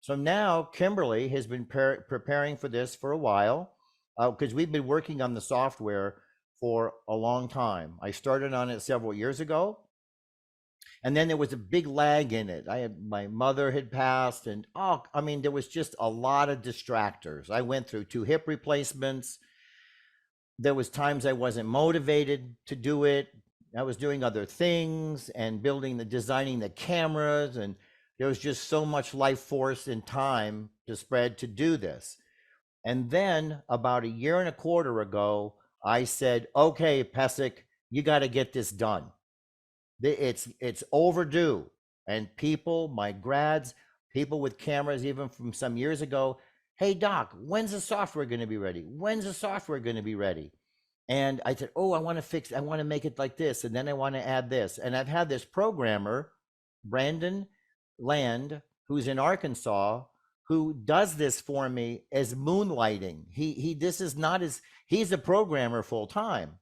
So now Kimberly has been preparing for this for a while because we've been working on the software for a long time. I started on it several years ago, and then there was a big lag in it. I had my mother had passed, and I mean, there was just a lot of distractors. I went through 2 hip replacements. There was times I wasn't motivated to do it. I was doing other things and designing the cameras, and there was just so much life force and time to spread to do this. And then about a year and a quarter ago, I said, "Okay, Pesek, you got to get this done. It's overdue." And people, my grads, people with cameras, even from some years ago, "Hey Doc, when's the software going to be ready? When's the software going to be ready?" And I said, "Oh, I want to make it like this, and then I want to add this." And I've had this programmer, Brandon Land, who's in Arkansas, who does this for me as moonlighting. He this is not his, he's a programmer full time,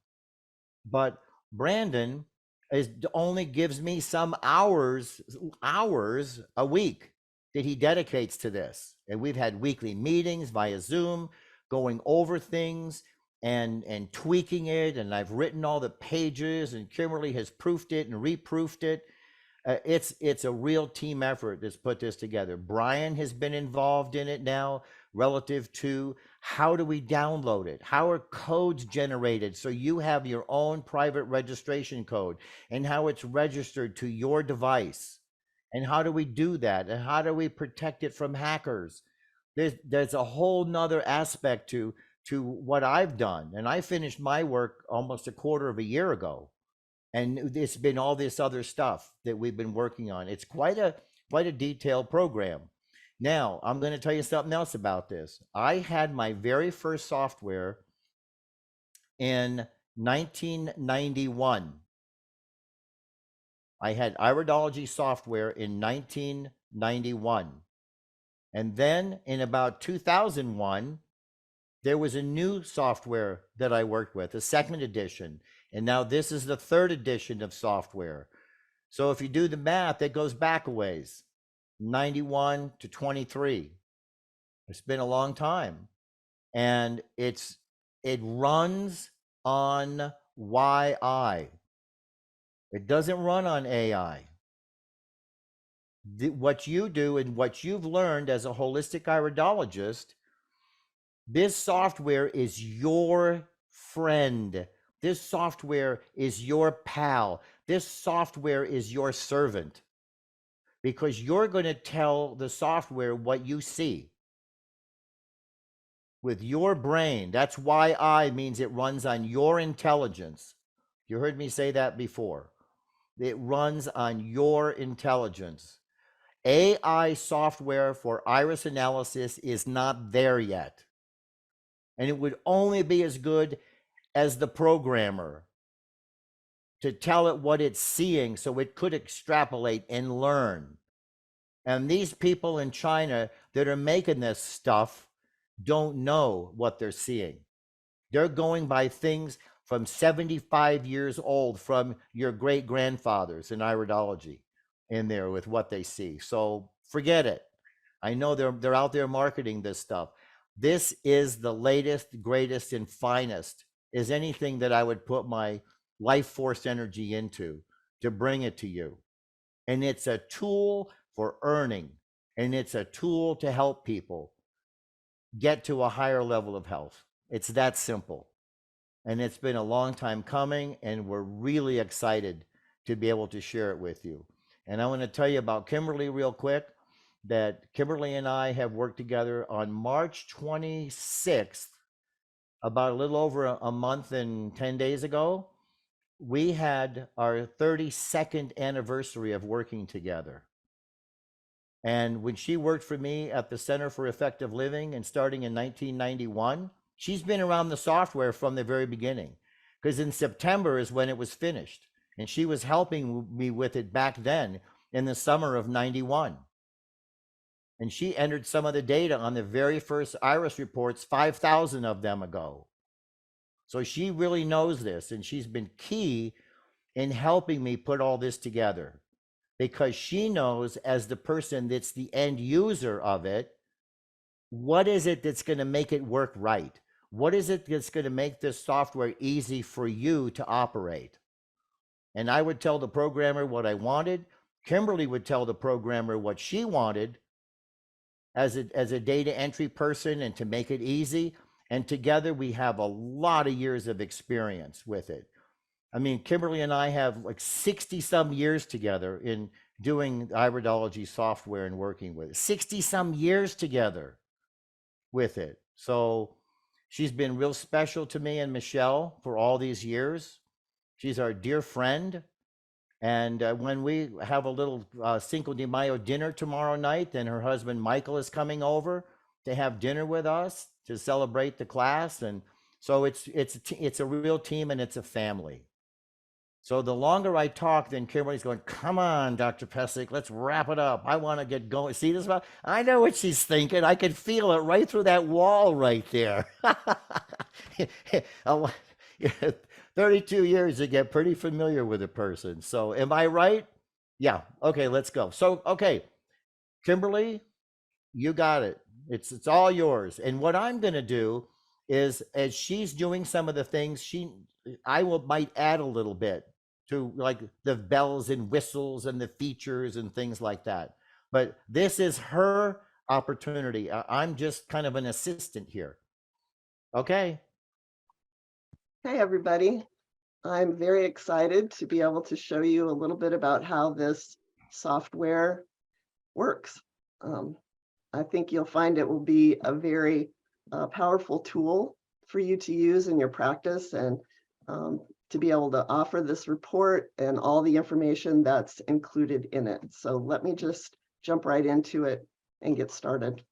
but Brandon is only gives me some hours a week that he dedicates to this. And we've had weekly meetings via Zoom, going over things and tweaking it. And I've written all the pages, and Kimberly has proofed it and reproofed it. It's a real team effort that's put this together. Brian has been involved in it now, relative to how do we download it, how are codes generated so you have your own private registration code, and how it's registered to your device, and how do we do that, and how do we protect it from hackers. There's a whole nother aspect to what I've done, and I finished my work almost a quarter of a year ago, and it's been all this other stuff that we've been working on. It's quite a detailed program. Now I'm going to tell you something else about this. I had my very first software in 1991. I had Iridology software in 1991, and then in about 2001 there was a new software that I worked with, a second edition. And now this is the third edition of software. So if you do the math, it goes back a ways, 91 to 23. It's been a long time. And it runs on YI. It doesn't run on AI. What you do and what you've learned as a holistic iridologist, this software is your friend. This software is your pal. This software is your servant, because you're going to tell the software what you see with your brain. That's why I means it runs on your intelligence. You heard me say that before. It runs on your intelligence. AI software for iris analysis is not there yet. And it would only be as good as the programmer to tell it what it's seeing so it could extrapolate and learn. And these people in China that are making this stuff don't know what they're seeing. They're going by things from 75 years old from your great grandfathers in iridology in there with what they see. So forget it. I know they're out there marketing this stuff. This is the latest, greatest, and finest, is anything that I would put my life force energy into to bring it to you. And it's a tool for earning, and it's a tool to help people get to a higher level of health. It's that simple. And it's been a long time coming, and we're really excited to be able to share it with you. And I want to tell you about Kimberly real quick, that Kimberly and I have worked together on March 26th, about a little over a month and 10 days ago. We had our 32nd anniversary of working together. And when she worked for me at the Center for Effective Living, and starting in 1991, she's been around the software from the very beginning, because in September is when it was finished. And she was helping me with it back then in the summer of 91. And she entered some of the data on the very first iris reports, 5,000 of them ago. So she really knows this, and she's been key in helping me put all this together. because she knows, as the person that's the end user of it, what is it that's going to make it work right? What is it that's going to make this software easy for you to operate? And I would tell the programmer what I wanted. Kimberly would tell the programmer what she wanted as a data entry person and to make it easy. And together we have a lot of years of experience with it. I mean, Kimberly and I have like 60 some years together in doing iridology software and working with it. 60 some years together with it. So she's been real special to me and Michelle for all these years. She's our dear friend. And when we have a little Cinco de Mayo dinner tomorrow night, then her husband Michael is coming over to have dinner with us to celebrate the class. And so it's a real team and it's a family. So the longer I talk, then Kimberly's going, come on, Dr. Pesek, let's wrap it up. I want to get going. See this? I know what she's thinking. I can feel it right through that wall right there. 32 years to get pretty familiar with a person. So am I right? Yeah. Okay, let's go. So, okay, Kimberly, you got it. It's all yours. And what I'm going to do is, as she's doing some of the things, I might add a little bit to, like, the bells and whistles and the features and things like that. But this is her opportunity. I'm just kind of an assistant here. Okay. Hey, everybody. I'm very excited to be able to show you a little bit about how this software works. I think you'll find it will be a very powerful tool for you to use in your practice and to be able to offer this report and all the information that's included in it. So let me just jump right into it and get started.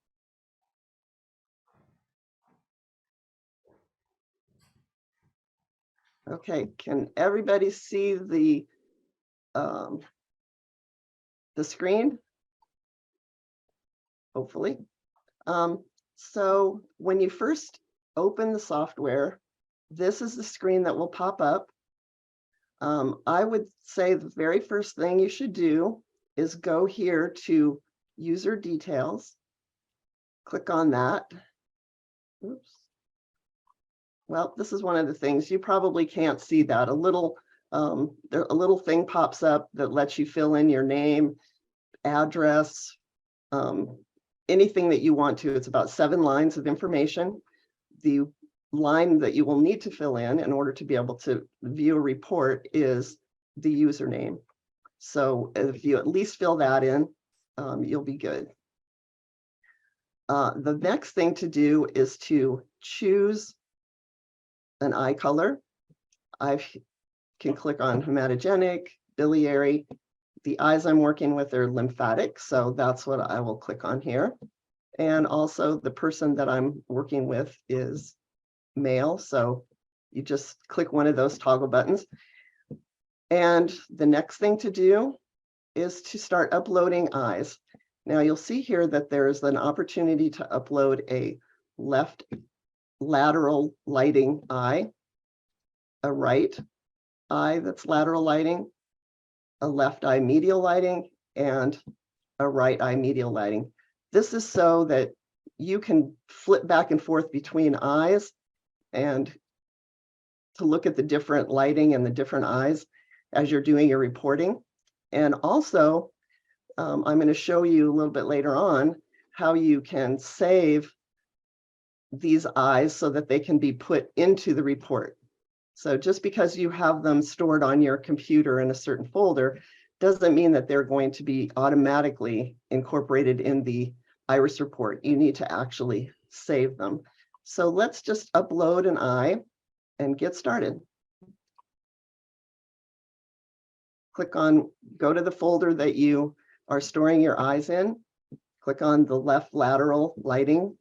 Okay, can everybody see the screen? Hopefully. So when you first open the software, this is the screen that will pop up. I would say the very first thing you should do is go here to user details. Click on that. Oops. Well, this is one of the things you probably can't see that. A little thing pops up that lets you fill in your name, address, anything that you want to. It's about 7 lines of information. The line that you will need to fill in order to be able to view a report is the username. So if you at least fill that in, you'll be good. The next thing to do is to choose an eye color. I can click on hematogenic, biliary. The eyes I'm working with are lymphatic, so that's what I will click on here. And also the person that I'm working with is male, so you just click one of those toggle buttons. And the next thing to do is to start uploading eyes. Now you'll see here that there's an opportunity to upload a left lateral lighting eye, a right eye that's lateral lighting, a left eye medial lighting, and a right eye medial lighting. This is so that you can flip back and forth between eyes and to look at the different lighting and the different eyes as you're doing your reporting. And also, I'm going to show you a little bit later on how you can save these eyes so that they can be put into the report. So just because you have them stored on your computer in a certain folder doesn't mean that they're going to be automatically incorporated in the iris report. You need to actually save them. So let's just upload an eye and get started. Go to the folder that you are storing your eyes in. Click on the left lateral lighting.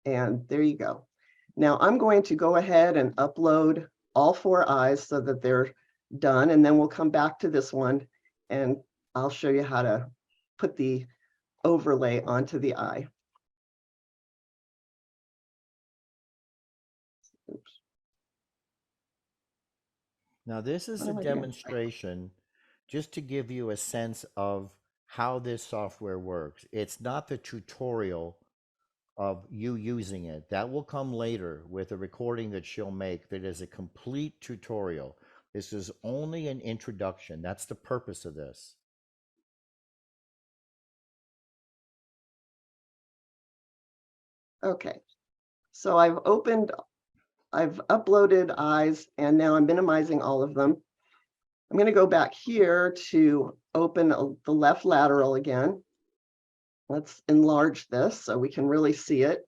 And there you go. Now I'm going to go ahead and upload all 4 eyes so that they're done, and then we'll come back to this one and I'll show you how to put the overlay onto the eye. Oops. Now, this is What a am I doing? demonstration just to give you a sense of how this software works. It's not the tutorial of you using it. That will come later with a recording that she'll make that is a complete tutorial. This is only an introduction. That's the purpose of this. Okay, so I've uploaded eyes, and now I'm minimizing all of them. I'm going to go back here to open the left lateral again. Let's enlarge this so we can really see it.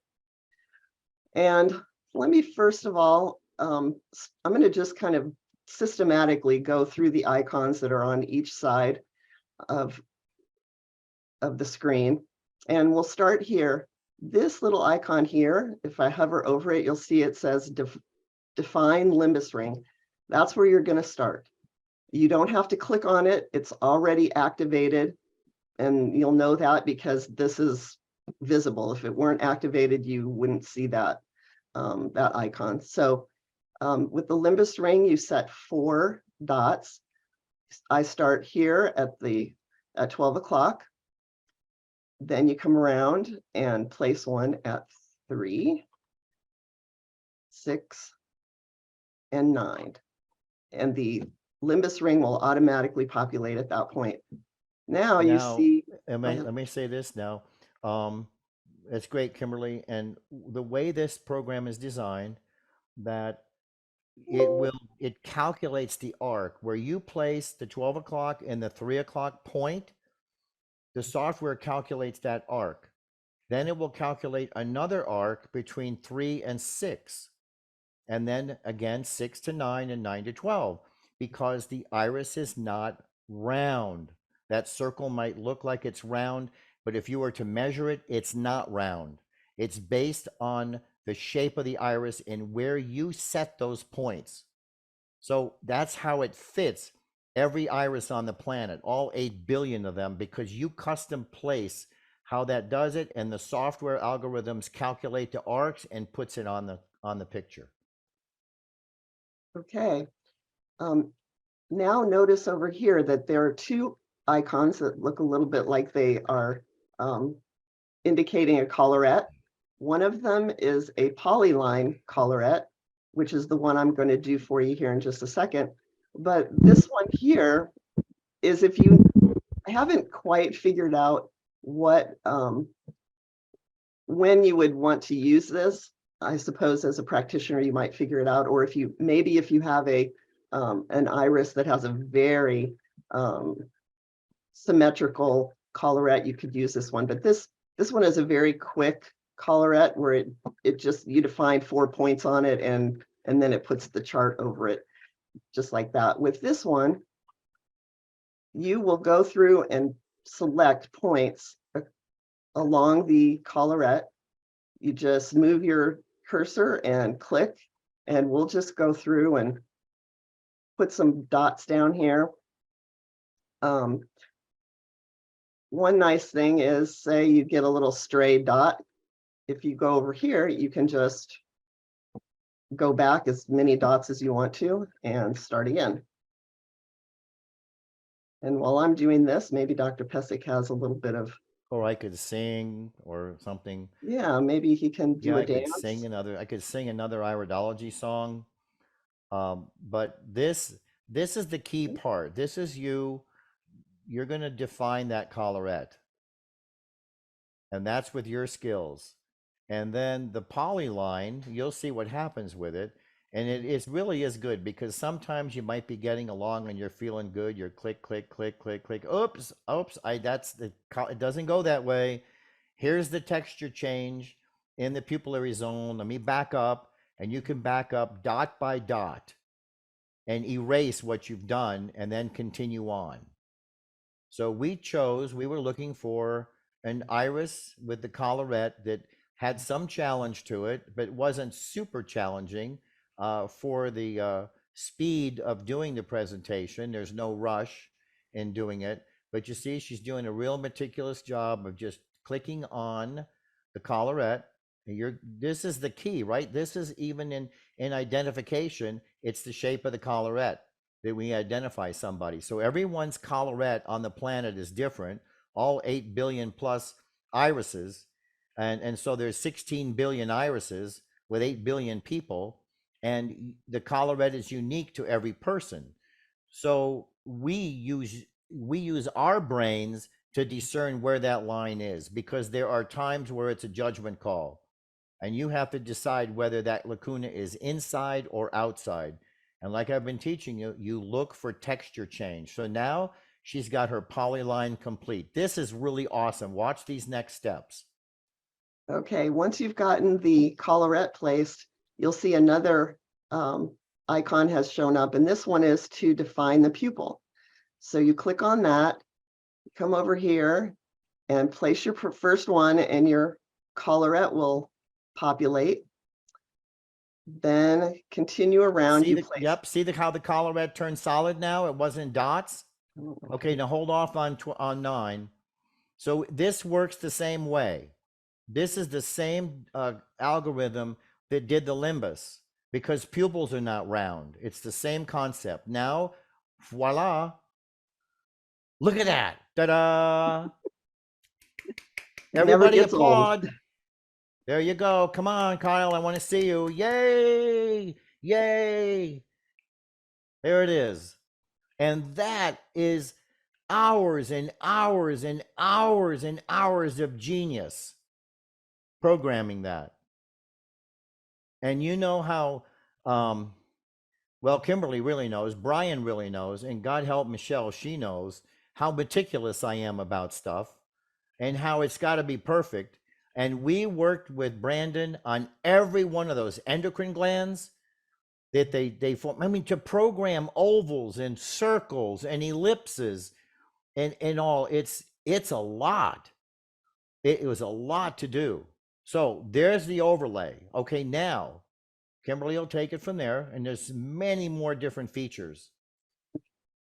And let me first of all, I'm going to just kind of systematically go through the icons that are on each side of the screen. And we'll start here. This little icon here, if I hover over it, you'll see it says define limbus ring. That's where you're going to start. You don't have to click on it. It's already activated. And you'll know that because this is visible. If it weren't activated, you wouldn't see that, that icon. So with the limbus ring, you set 4 dots. I start here at 12 o'clock. Then you come around and place one at 3, 6, and 9. And the limbus ring will automatically populate at that point. Now you Now, see, let me say this now. It's great, Kimberly. And the way this program is designed, that it calculates the arc where you place the 12 o'clock and the 3 o'clock point. The software calculates that arc. Then it will calculate another arc between 3 and 6. And then again, 6 to 9 and 9 to 12, because the iris is not round. That circle might look like it's round, but if you were to measure it, it's not round. It's based on the shape of the iris and where you set those points. So that's how it fits every iris on the planet, all 8 billion of them, because you custom place how that does it, and the software algorithms calculate the arcs and puts it on the picture. okay. Now notice over here that there are 2 icons that look a little bit like they are indicating a collarette. One of them is a polyline collarette, which is the one I'm going to do for you here in just a second. But this one here is if you haven't quite figured out what when you would want to use this, I suppose as a practitioner you might figure it out, or if you have a an iris that has a very symmetrical collarette, you could use this one. But this one is a very quick collarette where it just, you define 4 points on it and then it puts the chart over it just like that. With this one, you will go through and select points along the collarette. You just move your cursor and click, and we'll just go through and put some dots down here. One nice thing is, say you get a little stray dot. If you go over here, you can just go back as many dots as you want to and start again. And while I'm doing this, maybe Dr. Pesek has a little bit of, Or I could sing or something. yeah, maybe he can do Yeah, a I could sing dance. another. I could sing another Iridology song. But this is the key part. This is you. You're going to define that collarette, and that's with your skills. And then the polyline, you'll see what happens with it. And it is really is good, because sometimes you might be getting along and you're feeling good. You're click, click, click, click, click. Oops, oops. It doesn't go that way. Here's the texture change in the pupillary zone. Let me back up, and you can back up dot by dot and erase what you've done and then continue on. So we were looking for an iris with the collarette that had some challenge to it, but wasn't super challenging for the speed of doing the presentation. There's no rush in doing it. But you see, she's doing a real meticulous job of just clicking on the collarette. This is the key, right? This is even in identification, it's the shape of the collarette. that we identify somebody. So everyone's collarette on the planet is different, all 8 billion plus irises. And so there's 16 billion irises with 8 billion people. And the collarette is unique to every person. So we use our brains to discern where that line is, because there are times where it's a judgment call and you have to decide whether that lacuna is inside or outside. And like I've been teaching you, you look for texture change. So now she's got her polyline complete. This is really awesome. Watch these next steps. Okay, once you've gotten the collarette placed, you'll see another icon has shown up, and this one is to define the pupil. So you click on that, come over here and place your first one, and your collarette will populate. Then continue around. See yep, see how the collarette turned solid now? It wasn't dots. Okay, now hold off on 9. So this works the same way. This is the same algorithm that did the limbus, because pupils are not round. It's the same concept. Now, voila. Look at that. Ta-da. Everybody applaud. Old. There you go. Come on, Kyle. I want to see you. Yay. Yay. There it is. And that is hours and hours and hours and hours of genius programming that. And you know how, well, Kimberly really knows, Brian really knows, and God help Michelle, she knows how meticulous I am about stuff and how it's got to be perfect. And we worked with Brandon on every one of those endocrine glands that they form. I mean, to program ovals and circles and ellipses and all, it's a lot. It was a lot to do. So there's the overlay. Okay, now Kimberly will take it from there, and there's many more different features.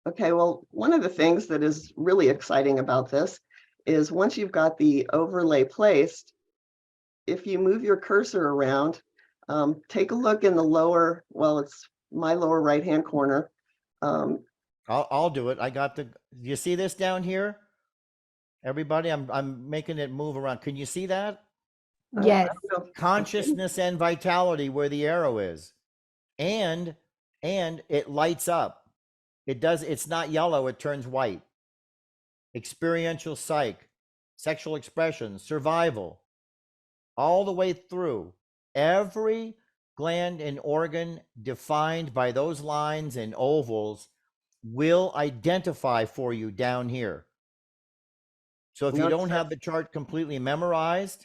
Okay, well, one of the things that is really exciting about this is once you've got the overlay placed, if you move your cursor around, take a look in the lower, well, it's my lower right-hand corner. I'll do it. I got the, you see this down here? Everybody, I'm making it move around. Can you see that? Yes. Consciousness and vitality where the arrow is. And it lights up. It does, it's not yellow, it turns white. Experiential psych, sexual expression, survival, all the way through. Every gland and organ defined by those lines and ovals will identify for you down here. So if you don't have the chart completely memorized,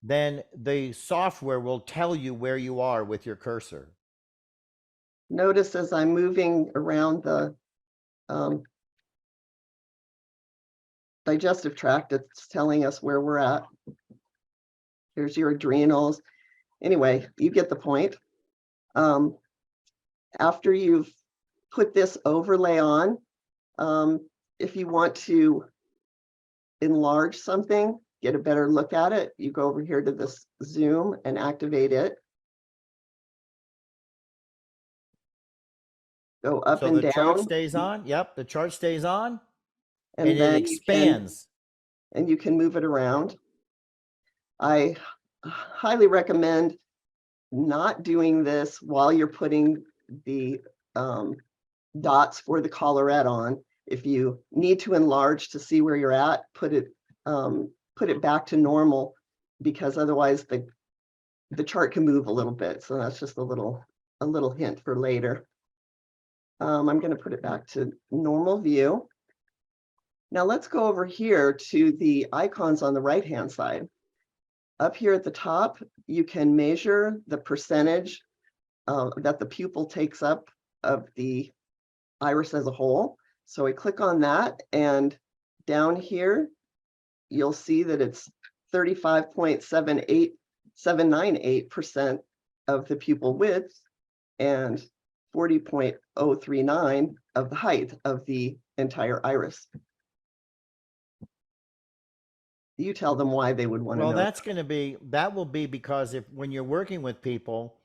then the software will tell you where you are with your cursor. Notice as I'm moving around the digestive tract, it's telling us where we're at. Here's your adrenals. Anyway, you get the point. After you've put this overlay on, if you want to enlarge something, get a better look at it, you go over here to this zoom and activate it. Go up and down. So the chart stays on. Yep, the chart stays on. And then it expands. And you can move it around. I highly recommend not doing this while you're putting the dots for the collarette on. If you need to enlarge to see where you're at, put it back to normal, because otherwise the chart can move a little bit. So that's just a little hint for later. I'm going to put it back to normal view. Now let's go over here to the icons on the right-hand side. Up here at the top, you can measure the percentage that the pupil takes up of the iris as a whole. So I click on that, and down here, you'll see that it's 35.798% of the pupil width and 40.039 of the height of the entire iris. You tell them why they would want to know. Well, that's going to be, that will be because when you're working with people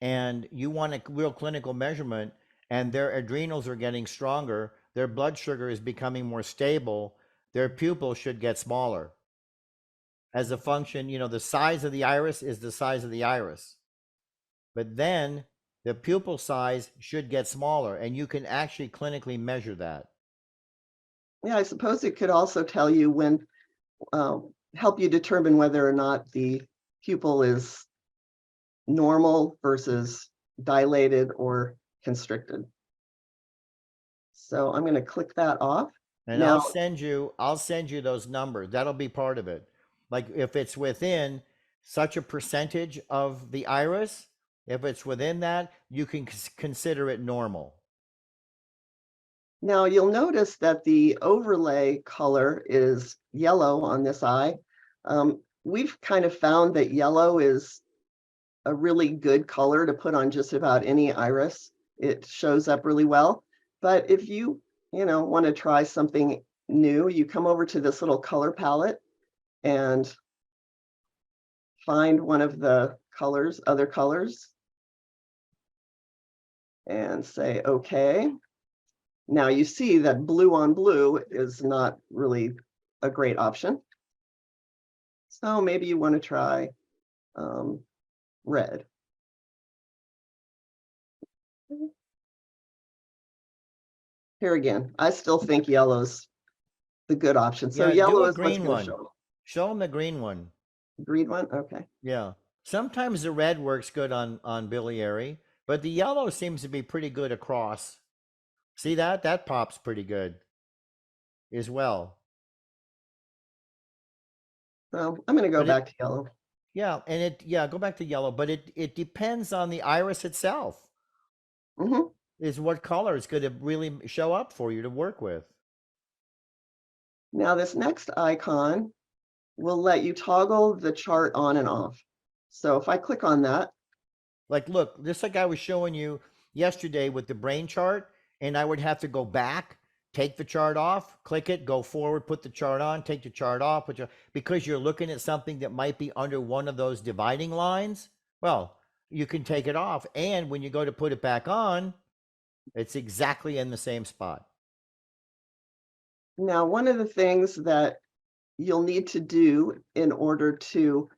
and you want a real clinical measurement and their adrenals are getting stronger, their blood sugar is becoming more stable, their pupil should get smaller. As a function, the size of the iris is the size of the iris. But then the pupil size should get smaller, and you can actually clinically measure that. Yeah, I suppose it could also tell you when, help you determine whether or not the pupil is normal versus dilated or constricted. So I'm going to click that off. And Now, I'll send you those numbers. That'll be part of it. Like if it's within such a percentage of the iris, if it's within that, you can consider it normal. now you'll notice that the overlay color is yellow on this eye. We've kind of found that yellow is a really good color to put on just about any iris. It shows up really well. But if you want to try something new, you come over to this little color palette and find one of the colors, other colors, and say, okay. Now you see that blue on blue is not really a great option. So maybe you want to try red. Here again, I still think yellow's the good option. So Yeah, do yellow a is what's green going to one. show. Show them the green one. Green one? Okay. Yeah. Sometimes the red works good on biliary, but the yellow seems to be pretty good across. See that? That pops pretty good as well. So I'm going to go But back to yellow. yeah, and go back to yellow, but it depends on the iris itself. Mhm. Is what color is going to really show up for you to work with. Now this next icon will let you toggle the chart on and off. So if I click on that, Like, look, just like I was showing you yesterday with the brain chart, and I would have to go back, take the chart off, click it, go forward, put the chart on, take the chart off, because you're looking at something that might be under one of those dividing lines. Well, you can take it off, and when you go to put it back on, it's exactly in the same spot. now one of the things that you'll need to do in order to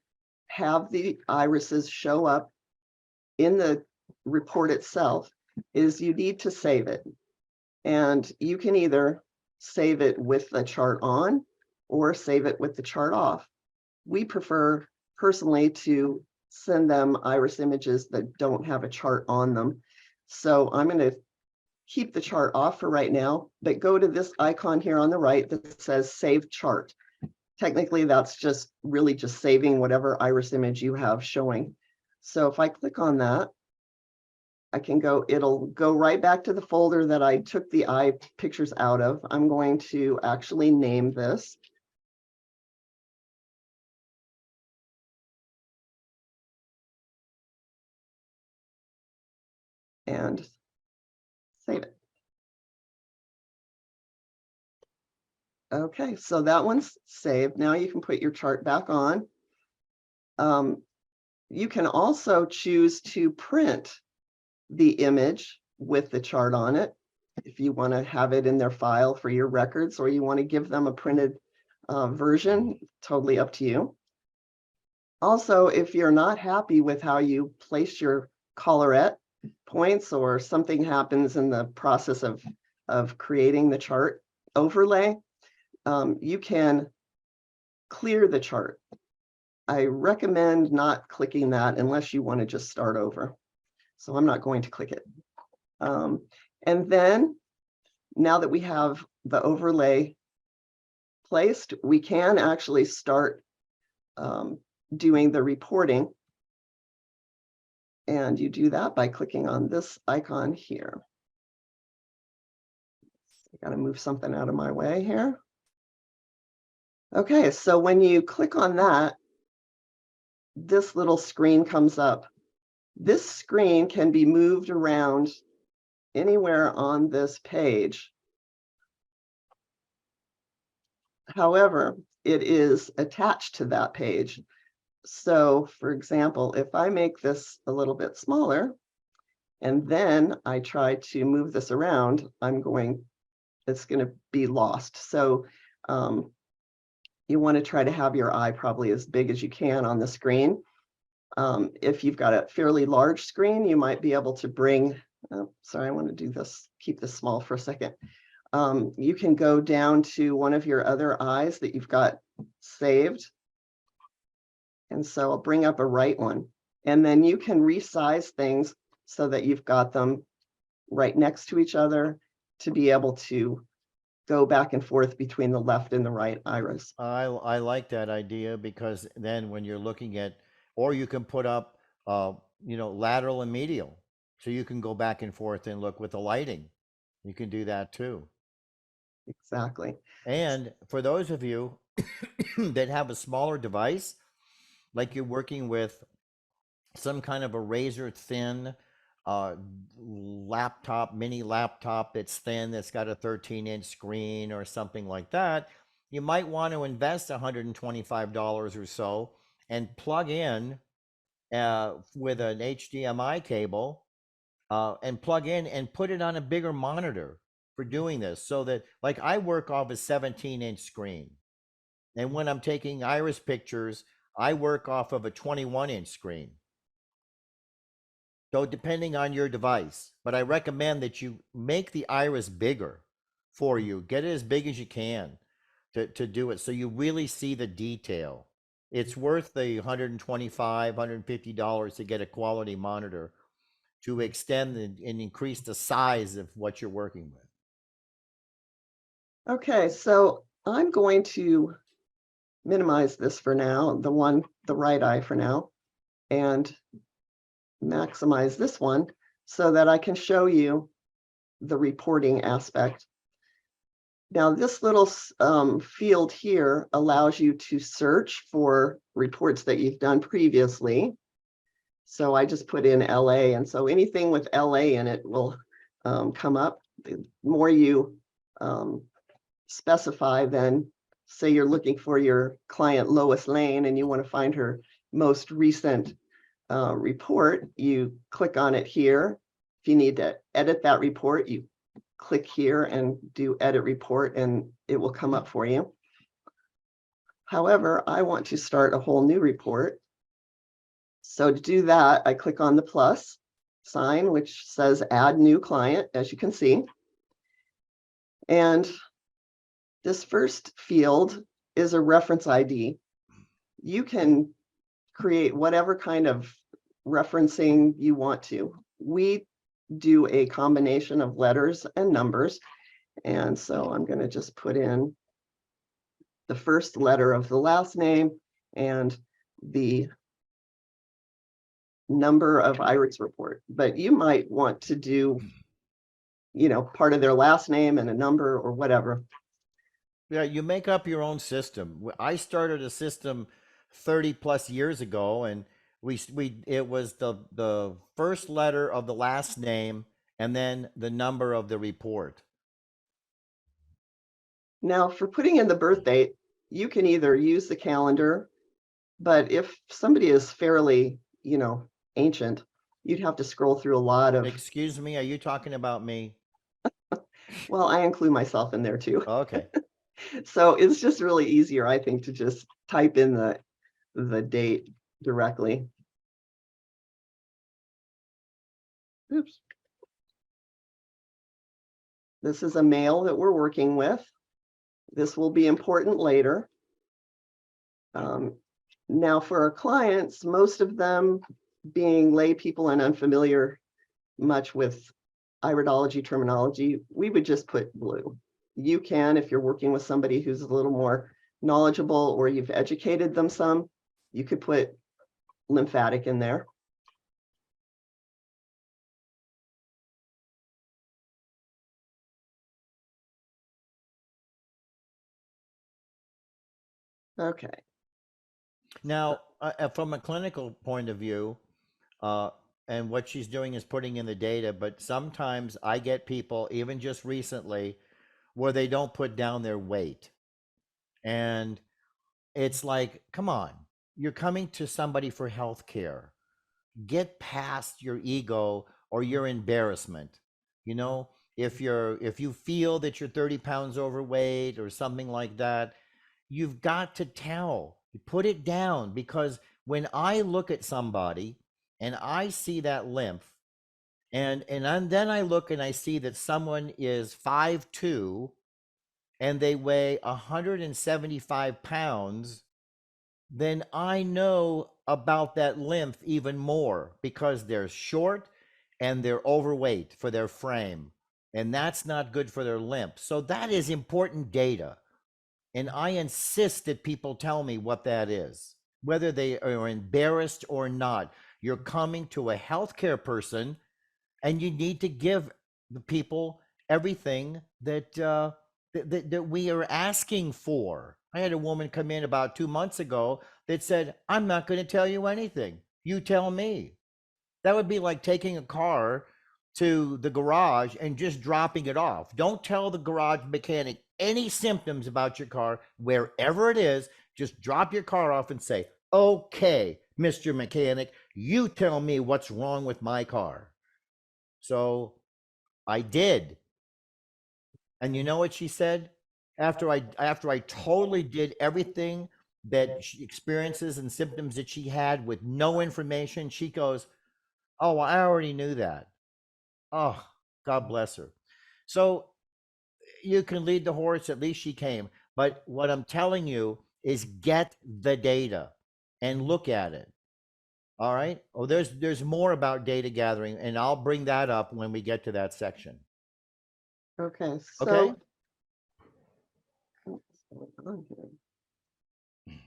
have the irises show up in the report itself is you need to save it. And you can either save it with the chart on or save it with the chart off. We prefer personally to send them iris images that don't have a chart on them. So I'm going to keep the chart off for right now, but go to this icon here on the right that says Save Chart. Technically, that's just really just saving whatever iris image you have showing. So if I click on that, I can go, it'll go right back to the folder that I took the eye pictures out of. I'm going to actually name this. And save it. Okay, so that one's saved. Now you can put your chart back on. You can also choose to print the image with the chart on it if you want to have it in their file for your records, or you want to give them a printed version, totally up to you. Also, if you're not happy with how you place your collarette points, or something happens in the process of creating the chart overlay, you can clear the chart. I recommend not clicking that unless you want to just start over. So I'm not going to click it. And then now that we have the overlay placed, we can actually start doing the reporting. And you do that by clicking on this icon here. I got to move something out of my way here. Okay, so when you click on that, this little screen comes up. This screen can be moved around anywhere on this page. However, it is attached to that page. So for example, if I make this a little bit smaller and then I try to move this around, it's going to be lost. So you want to try to have your eye probably as big as you can on the screen. If you've got a fairly large screen, you might be able to bring, sorry, I want to do this, keep this small for a second. You can go down to one of your other eyes that you've got saved. And so I'll bring up a right one, and then you can resize things so that you've got them right next to each other to be able to go back and forth between the left and the right iris. I like that idea because then when you're looking at, or you can put up, lateral and medial, so you can go back and forth and look with the lighting. You can do that too. Exactly. And for those of you that have a smaller device, like you're working with some kind of a razor thin laptop, mini laptop that's thin, that's got a 13-inch screen or something like that, you might want to invest $125 or so and plug in with an HDMI cable and plug in and put it on a bigger monitor for doing this. So that, like, I work off a 17-inch screen. And when I'm taking iris pictures, I work off of a 21-inch screen. So depending on your device, but I recommend that you make the iris bigger for you. Get it as big as you can to do it so you really see the detail. It's worth the $125, $150 to get a quality monitor to extend and increase the size of what you're working with. Okay, so I'm going to minimize this for now, the right eye for now, and maximize this one so that I can show you the reporting aspect. Now, this little field here allows you to search for reports that you've done previously. So I just put in LA, and so anything with LA in it will come up. The more you specify, then say you're looking for your client Lois Lane and you want to find her most recent report, you click on it here. If you need to edit that report, you click here and do edit report, and it will come up for you. However, I want to start a whole new report. So to do that, I click on the plus sign, which says add new client, as you can see. And this first field is a reference ID. You can create whatever kind of referencing you want to. We do a combination of letters and numbers. And so I'm going to just put in the first letter of the last name and the number of iris report. But you might want to do, part of their last name and a number or whatever. Yeah, you make up your own system. I started a system 30 plus years ago, and it was the first letter of the last name and then the number of the report. Now, for putting in the birth date, you can either use the calendar, but if somebody is fairly, ancient, you'd have to scroll through a lot of. Excuse me, are you talking about me? Well, I include myself in there too. Okay. So it's just really easier, I think, to just type in the date directly. Oops. This is a male that we're working with. This will be important later. Now for our clients, most of them being lay people and unfamiliar much with iridology terminology, we would just put blue. You can, if you're working with somebody who's a little more knowledgeable or you've educated them some, you could put lymphatic in there. Okay. Now, from a clinical point of view, uh, and what she's doing is putting in the data, but sometimes I get people, even just recently, where they don't put down their weight. And it's like, come on, you're coming to somebody for health care. Get past your ego or your embarrassment. You know, if you feel that you're 30 pounds overweight or something like that, you've got to put it down, because when I look at somebody and I see that lymph, then I look and I see that someone is 5'2" and they weigh 175 pounds, then I know about that lymph even more, because they're short and they're overweight for their frame. And that's not good for their lymph. So that is important data. And I insist that people tell me what that is, whether they are embarrassed or not. You're coming to a healthcare person and you need to give the people everything that we are asking for. I had a woman come in about 2 months ago that said, "I'm not going to tell you anything. You tell me." That would be like taking a car to the garage and just dropping it off. Don't tell the garage mechanic any symptoms about your car, wherever it is. Just drop your car off and say, "Okay, Mr. Mechanic, you tell me what's wrong with my car." So I did. And you know what she said? After I totally did everything that she experiences and symptoms that she had with no information, she goes, "Oh, well, I already knew that." Oh, God bless her. So you can lead the horse, at least she came. But what I'm telling you is get the data and look at it. All right. Oh, there's more about data gathering, and I'll bring that up when we get to that section. Okay, Okay. so what's going on here?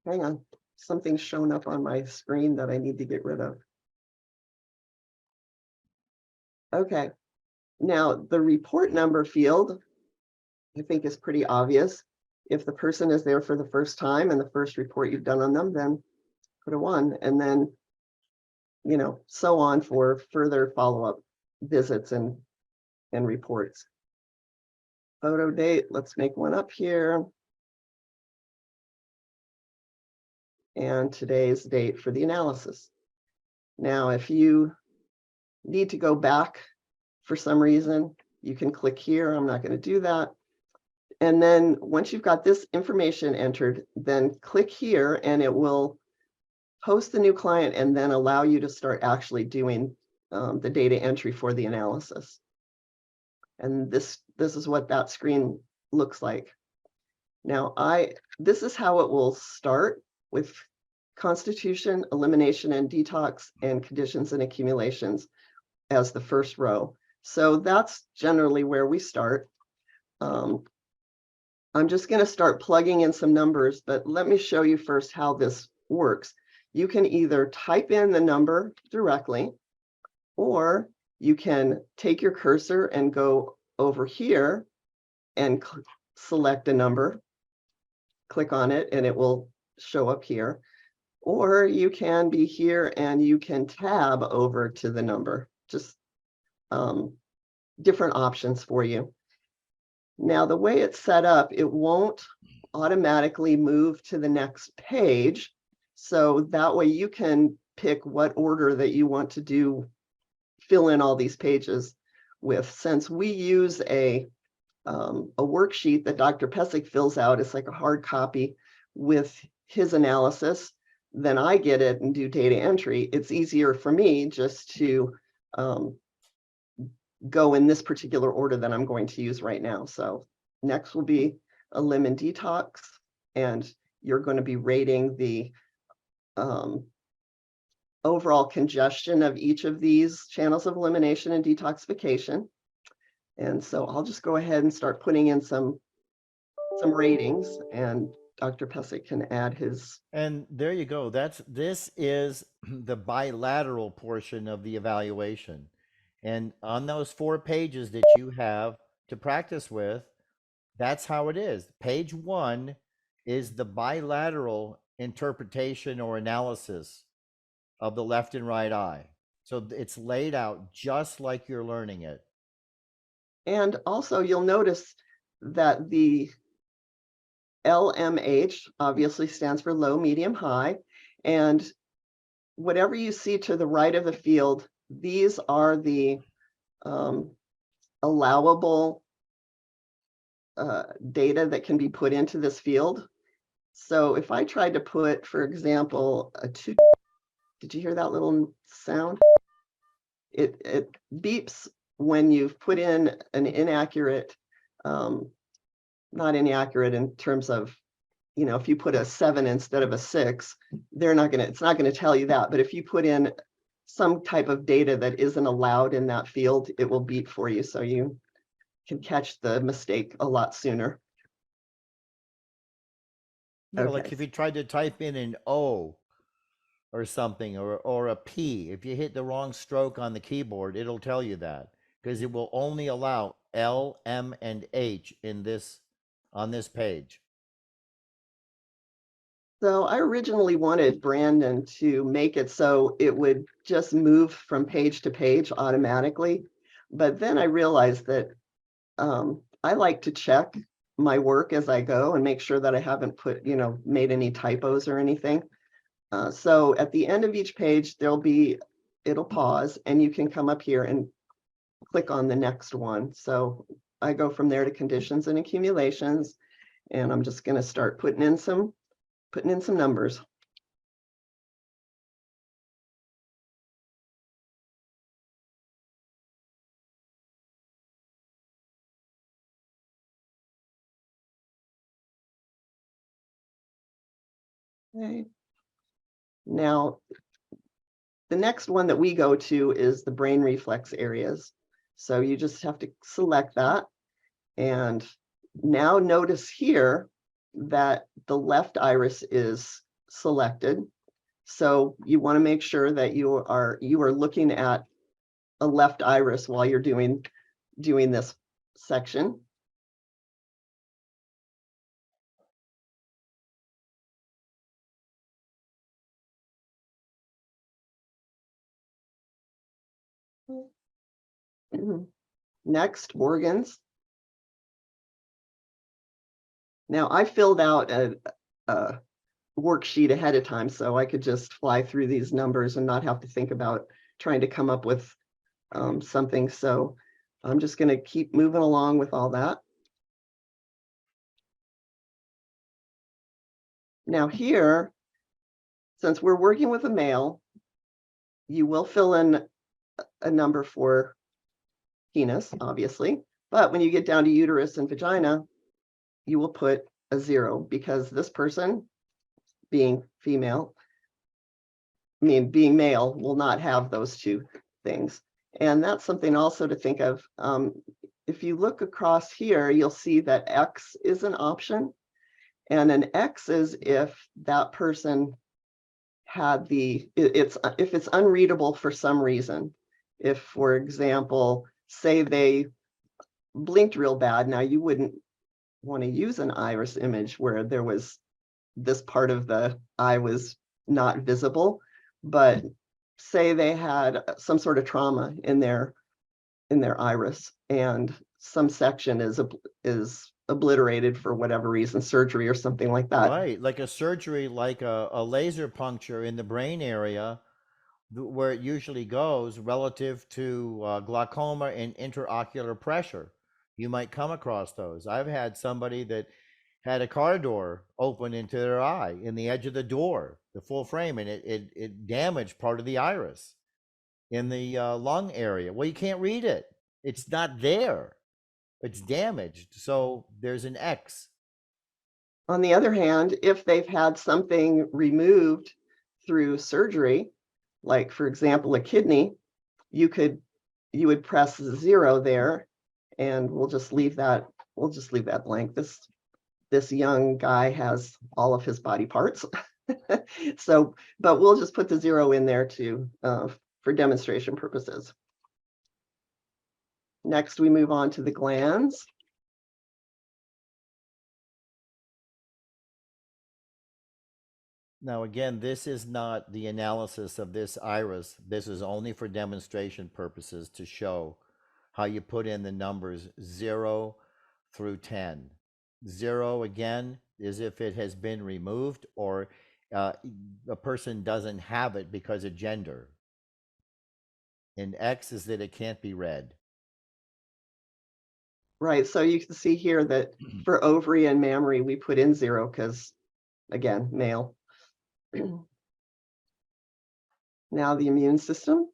Hang on, something's shown up on my screen that I need to get rid of. Okay, now the report number field, I think, is pretty obvious. If the person is there for the first time and the first report you've done on them, then put a 1, and then, so on for further follow-up visits and reports. Photo date, let's make one up here. And today's date for the analysis. Now, if you need to go back for some reason, you can click here. I'm not going to do that. And then once you've got this information entered, then click here and it will post the new client and then allow you to start actually doing the data entry for the analysis. And this is what that screen looks like. Now, this is how it will start, with constitution, elimination and detox, and conditions and accumulations as the first row. So that's generally where we start. I'm just going to start plugging in some numbers, but let me show you first how this works. You can either type in the number directly, or you can take your cursor and go over here and select a number, click on it, and it will show up here. Or you can be here and you can tab over to the number. Just different options for you. Now, the way it's set up, it won't automatically move to the next page. So that way you can pick what order that you want to fill in all these pages with. Since we use a worksheet that Dr. Pesek fills out, it's like a hard copy with his analysis, then I get it and do data entry. It's easier for me just to go in this particular order that I'm going to use right now. So next will be elim and detox, and you're going to be rating the overall congestion of each of these channels of elimination and detoxification. And so I'll just go ahead and start putting in some ratings, and Dr. Pesek can add his. And there you go. This is the bilateral portion of the evaluation. And on those 4 pages that you have to practice with, that's how it is. Page 1 is the bilateral interpretation or analysis of the left and right eye. So it's laid out just like you're learning it. And also you'll notice that the LMH obviously stands for low, medium, high. And whatever you see to the right of the field, these are the allowable data that can be put into this field. So if I tried to put, for example, a 2, did you hear that little sound? It beeps when you've put in an inaccurate, not inaccurate in terms of, you know, if you put a 7 instead of a 6, it's not gonna tell you that. But if you put in some type of data that isn't allowed in that field, it will beep for you, so you can catch the mistake a lot sooner. Yeah, like Okay, if you tried to type in an O or something, or a P, if you hit the wrong stroke on the keyboard, it'll tell you that, because it will only allow L, M, and H in this, on this page. so I originally wanted Brandon to make it so it would just move from page to page automatically. But then I realized that I like to check my work as I go and make sure that I haven't put, you know, made any typos or anything. So at the end of each page, it'll pause and you can come up here and click on the next one. So I go from there to conditions and accumulations, and I'm just going to start putting in some numbers. Okay. Now, the next one that we go to is the brain reflex areas. So you just have to select that. And now notice here that the left iris is selected. So you want to make sure that you are looking at a left iris while you're doing this section. Next, organs. Now I filled out a worksheet ahead of time so I could just fly through these numbers and not have to think about trying to come up with something. So I'm just going to keep moving along with all that. Now here, since we're working with a male, you will fill in a number for penis, obviously. But when you get down to uterus and vagina, you will put a 0 because this person, being female, being male, will not have those two things. And that's something also to think of. If you look across here, you'll see that X is an option. And an X is if that person had if it's unreadable for some reason. If, for example, say they blinked real bad, now you wouldn't want to use an iris image where there was this part of the eye was not visible, but say they had some sort of trauma in their iris and some section is obliterated for whatever reason, surgery or something like that. Right, like a surgery, like a laser puncture in the brain area, where it usually goes relative to glaucoma and intraocular pressure. You might come across those. I've had somebody that had a car door open into their eye in the edge of the door, the full frame, and it damaged part of the iris in the lung area. Well, you can't read it. It's not there. It's damaged. So there's an X. On the other hand, if they've had something removed through surgery, like for example, a kidney, you would press 0 there, and we'll just leave that blank. This young guy has all of his body parts. So, but we'll just put the 0 in there too, for demonstration purposes. Next, we move on to the glands. Now, again, this is not the analysis of this iris. This is only for demonstration purposes to show how you put in the numbers 0 through 10. 0, again, is if it has been removed or a person doesn't have it because of gender. and X is that it can't be read. Right, so you can see here that for ovary and mammary, we put in 0 because, again, male. Now the immune system.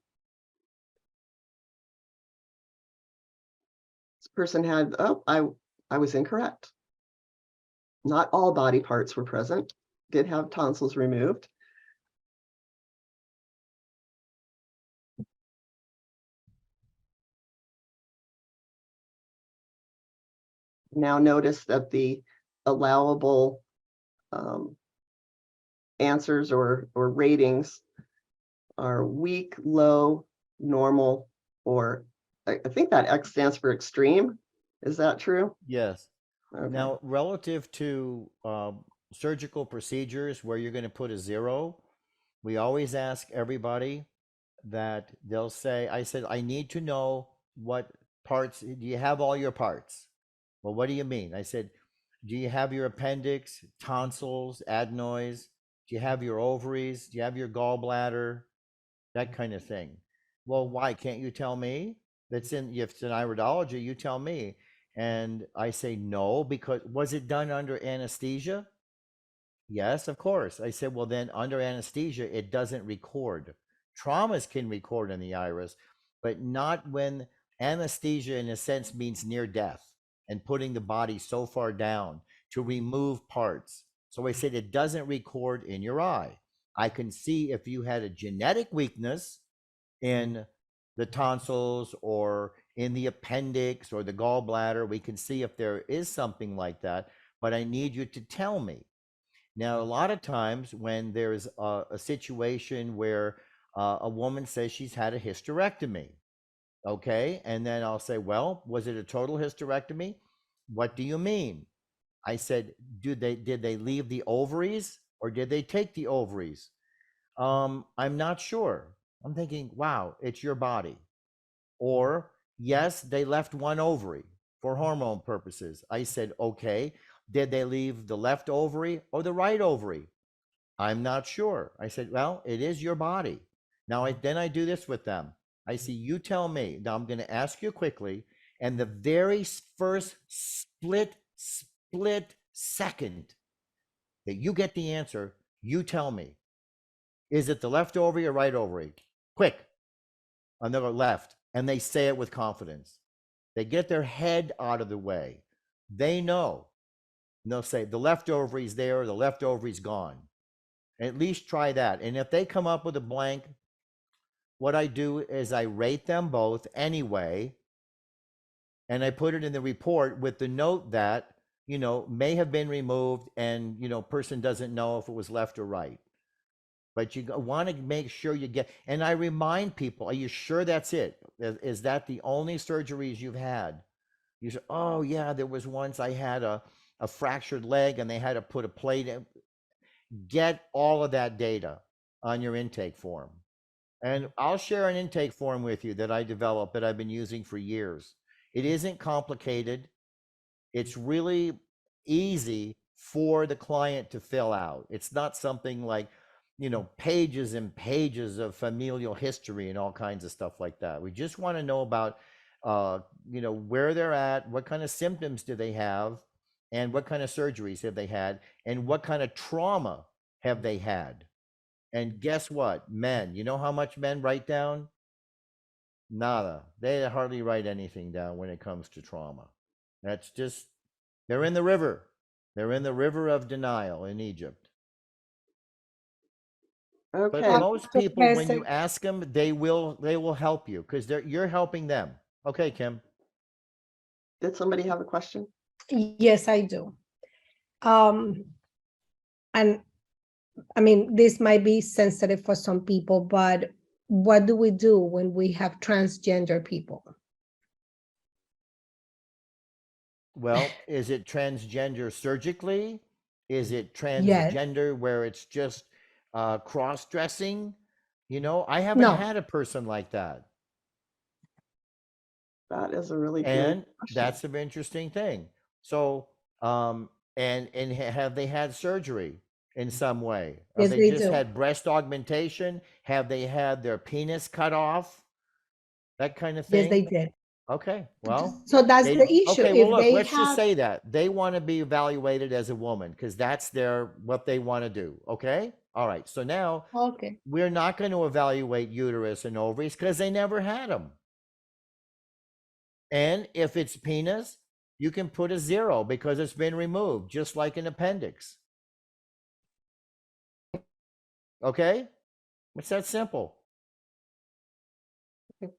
This person had, oh, I was incorrect. Not all body parts were present, did have tonsils removed. Now notice that the allowable answers or ratings are weak, low, normal, or I think that X stands for extreme. Is that true? Yes. Okay. Now, relative to surgical procedures where you're going to put a 0, we always ask everybody that they'll say, I said, I need to know what parts, do you have all your parts? Well, what do you mean? I said, do you have your appendix, tonsils, adenoids? Do you have your ovaries? Do you have your gallbladder? That kind of thing. Well, why can't you tell me? That's in, if it's in iridology, you tell me. And I say no, because was it done under anesthesia? Yes, of course. I said, well, then under anesthesia, it doesn't record. Traumas can record in the iris, but not when anesthesia, in a sense, means near death and putting the body so far down to remove parts. So I said, it doesn't record in your eye. I can see if you had a genetic weakness in the tonsils or in the appendix or the gallbladder. We can see if there is something like that, but I need you to tell me. Now, a lot of times when there's a situation where a woman says she's had a hysterectomy, okay, and then I'll say, well, was it a total hysterectomy? What do you mean? I said, did they leave the ovaries or did they take the ovaries? I'm not sure. I'm thinking, wow, it's your body. Or yes, they left one ovary for hormone purposes. I said, okay, did they leave the left ovary or the right ovary? I'm not sure. I said, well, it is your body. Now, then I do this with them. I see, you tell me. Now I'm going to ask you quickly. And the very first split second that you get the answer, you tell me. Is it the left ovary or right ovary? Quick. On the left. And they say it with confidence. They get their head out of the way. They know. And they'll say, the left ovary's there, the left ovary's gone. At least try that. And if they come up with a blank, what I do is I rate them both anyway, and I put it in the report with the note that, may have been removed and, person doesn't know if it was left or right. But you want to make sure you get, and I remind people, are you sure that's it? Is that the only surgeries you've had? You say, oh yeah, there was once I had a fractured leg and they had to put a plate in. Get all of that data on your intake form. And I'll share an intake form with you that I developed that I've been using for years. It isn't complicated. It's really easy for the client to fill out. It's not something like, pages and pages of familial history and all kinds of stuff like that. We just want to know about, where they're at, what kind of symptoms do they have, and what kind of surgeries have they had, and what kind of trauma have they had. And guess what? Men, you know how much men write down? Nada. They hardly write anything down when it comes to trauma. That's just, they're in the river. They're in the river of denial in Egypt. But Okay. most people, when you ask them, they will help you because you're helping them. Okay, Kim. Did somebody have a question? Yes, I do. And I mean, this might be sensitive for some people, but what do we do when we have transgender people? Well, is it transgender surgically? Is it Yes. transgender where it's just cross-dressing? I haven't No. had a person like that. That is a really good And question. that's an interesting thing. So, and have they had surgery in some way? Have Yes, they they just do. had breast augmentation? Have they had their penis cut off? that kind of Yes, they thing? did. Okay, well, So that's the they issue. okay, well, If look, they let's just have, say that they want to be evaluated as a woman because that's their what they want to do. Okay, all right. So now okay, we're not going to evaluate uterus and ovaries because they never had them. And if it's penis, you can put a 0 because it's been removed, just like an appendix. Okay, it's that simple. Okay,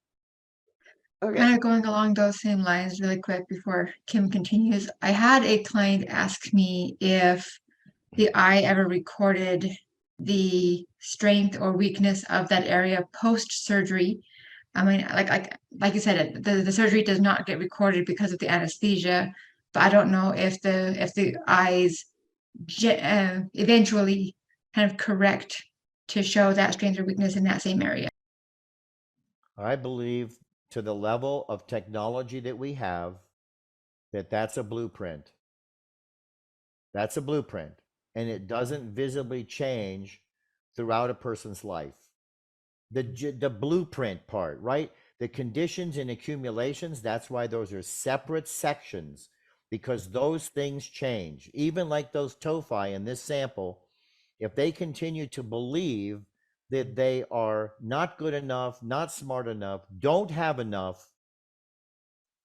Kind of going along those same lines really quick before Kim continues. I had a client ask me if the eye ever recorded the strength or weakness of that area post surgery. I mean, like you said, the surgery does not get recorded because of the anesthesia, but I don't know if the eyes eventually kind of correct to show that strength or weakness in that same area. I believe to the level of technology that we have, that's a blueprint. That's a blueprint. And it doesn't visibly change throughout a person's life. The blueprint part, right? The conditions and accumulations, that's why those are separate sections because those things change. Even like those tophi in this sample, if they continue to believe that they are not good enough, not smart enough, don't have enough,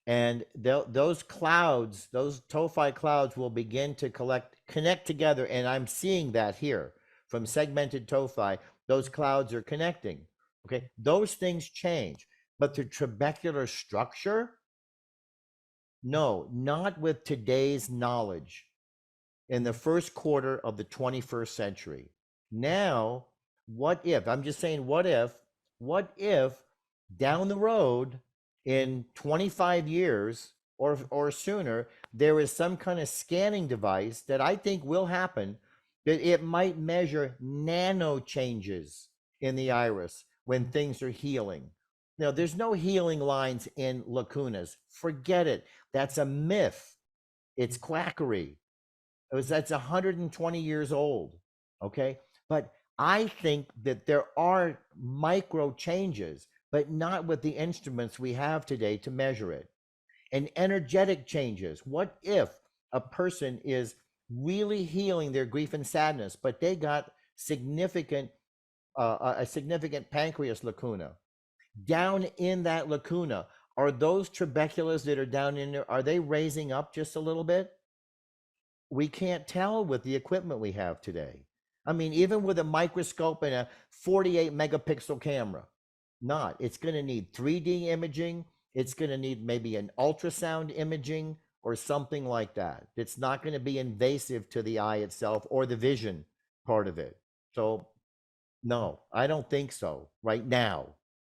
and those clouds, those tophi clouds will begin to connect together. And I'm seeing that here from segmented tophi, those clouds are connecting. Okay, those things change, but the trabecular structure, no, not with today's knowledge in the first quarter of the 21st century. Now, what if, I'm just saying, what if down the road in 25 years or sooner, there is some kind of scanning device that I think will happen that it might measure nano changes in the iris when things are healing. Now, there's no healing lines in lacunas. Forget it. That's a myth. It's quackery. That's 120 years old. Okay. But I think that there are micro changes, but not with the instruments we have today to measure it. And energetic changes. What if a person is really healing their grief and sadness, but they got a significant pancreas lacuna? Down in that lacuna, are those trabeculas that are down in there, are they raising up just a little bit? We can't tell with the equipment we have today. I mean, even with a microscope and a 48 megapixel camera, not. It's going to need 3D imaging. It's going to need maybe an ultrasound imaging or something like that. It's not going to be invasive to the eye itself or the vision part of it. So, no, I don't think so right now.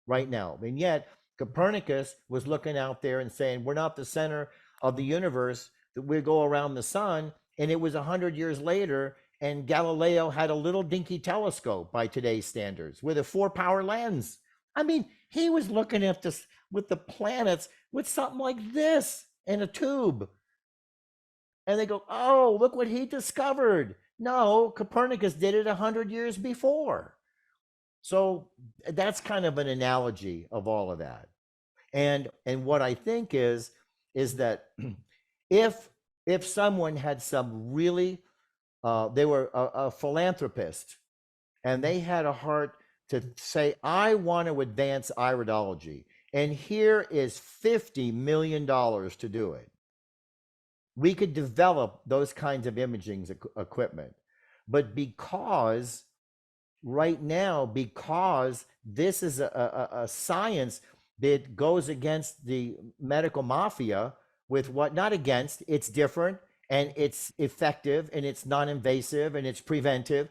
Right now. And yet, Copernicus was looking out there and saying, we're not the center of the universe, that we go around the sun. And it was 100 years later, and Galileo had a little dinky telescope by today's standards with a 4-power lens. I mean, he was looking at this with the planets with something like this in a tube. And they go, oh, look what he discovered. No, Copernicus did it 100 years before. So that's kind of an analogy of all of that. And what I think is that if someone had some really they were a philanthropist and they had a heart to say, I want to advance iridology, and here is $50 million to do it, we could develop those kinds of imaging equipment. But because right now, because this is a science that goes against the medical mafia, with what, not against, it's different and it's effective and it's non-invasive and it's preventive.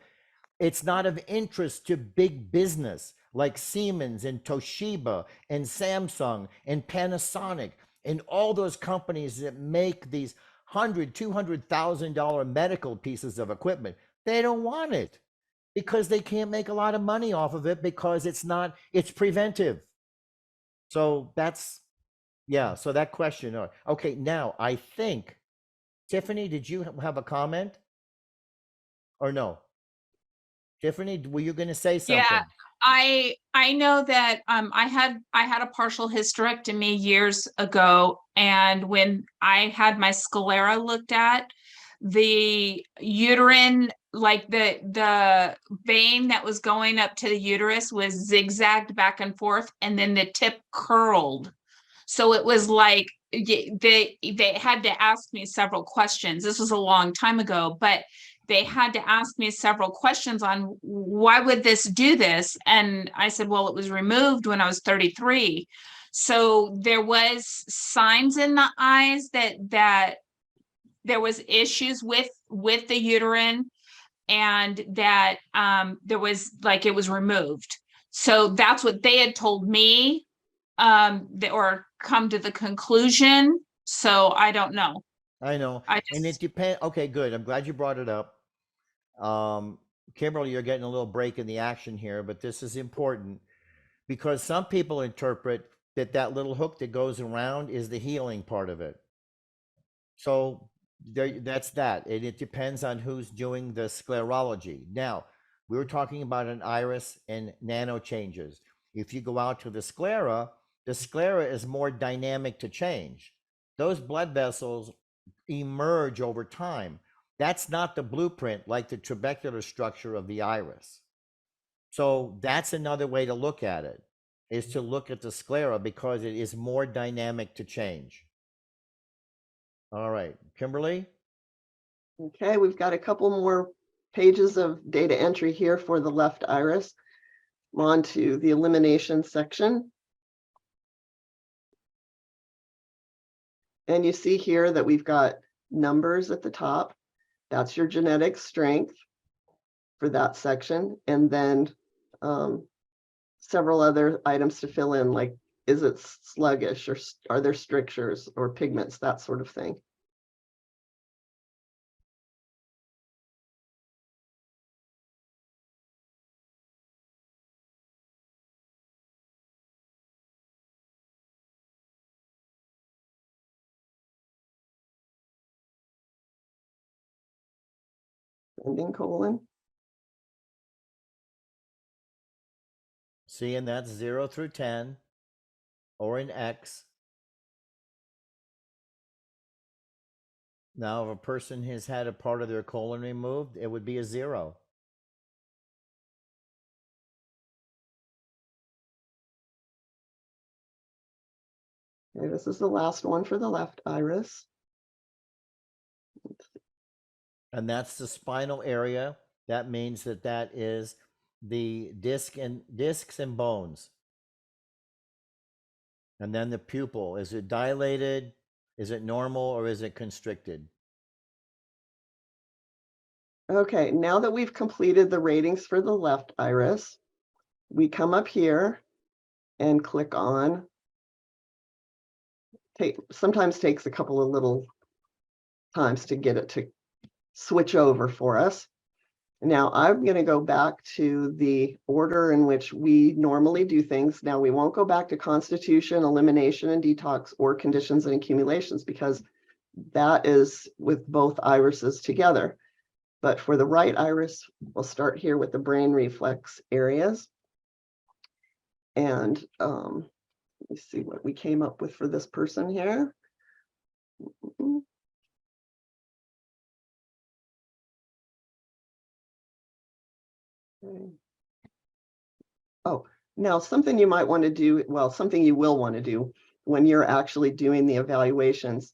It's not of interest to big business like Siemens and Toshiba and Samsung and Panasonic and all those companies that make these $100,000-$200,000 medical pieces of equipment. They don't want it because they can't make a lot of money off of it because it's preventive. So that's, yeah. So that question. Okay. Now I think, Tiffany, did you have a comment or no? Tiffany, were you going to say something? Yeah, I know that I had a partial hysterectomy years ago, and when I had my sclera looked at, the uterine, like the vein that was going up to the uterus was zigzagged back and forth, and then the tip curled. So it was like they had to ask me several questions. This was a long time ago, but they had to ask me several questions on why would this do this? And I said, well, it was removed when I was 33. So there was signs in the eyes that there was issues with the uterine, and that there was, like, it was removed. So that's what they had told me, or come to the conclusion. So I don't know. I know. I And it just, depends. Okay, good. I'm glad you brought it up. Kimberly, you're getting a little break in the action here, but this is important because some people interpret that that little hook that goes around is the healing part of it. So there, that's that. And it depends on who's doing the sclerology. Now, we were talking about an iris and nano changes. If you go out to the sclera is more dynamic to change. Those blood vessels emerge over time. That's not the blueprint like the trabecular structure of the iris. So that's another way to look at it, is to look at the sclera because it is more dynamic to change. All right, Kimberly? Okay, we've got a couple more pages of data entry here for the left iris. On to the elimination section. And you see here that we've got numbers at the top. That's your genetic strength for that section. And then several other items to fill in, like, is it sluggish, or are there strictures or pigments, that sort of thing. Ending colon. See, and that's 0 through 10, or an X. Now, if a person has had a part of their colon removed, it would be a 0. Okay, this is the last one for the left iris. And that's the spinal area. That means that that is the discs and bones. And then the pupil, is it dilated? Is it normal, or is it constricted? Okay, now that we've completed the ratings for the left iris, we come up here and click on, sometimes takes a couple of little times to get it to switch over for us. Now I'm going to go back to the order in which we normally do things. Now we won't go back to constitution, elimination, and detox, or conditions and accumulations, because that is with both irises together. But for the right iris, we'll start here with the brain reflex areas. And let me see what we came up with for this person here. Oh, now something you might want to do, well, something you will want to do when you're actually doing the evaluations.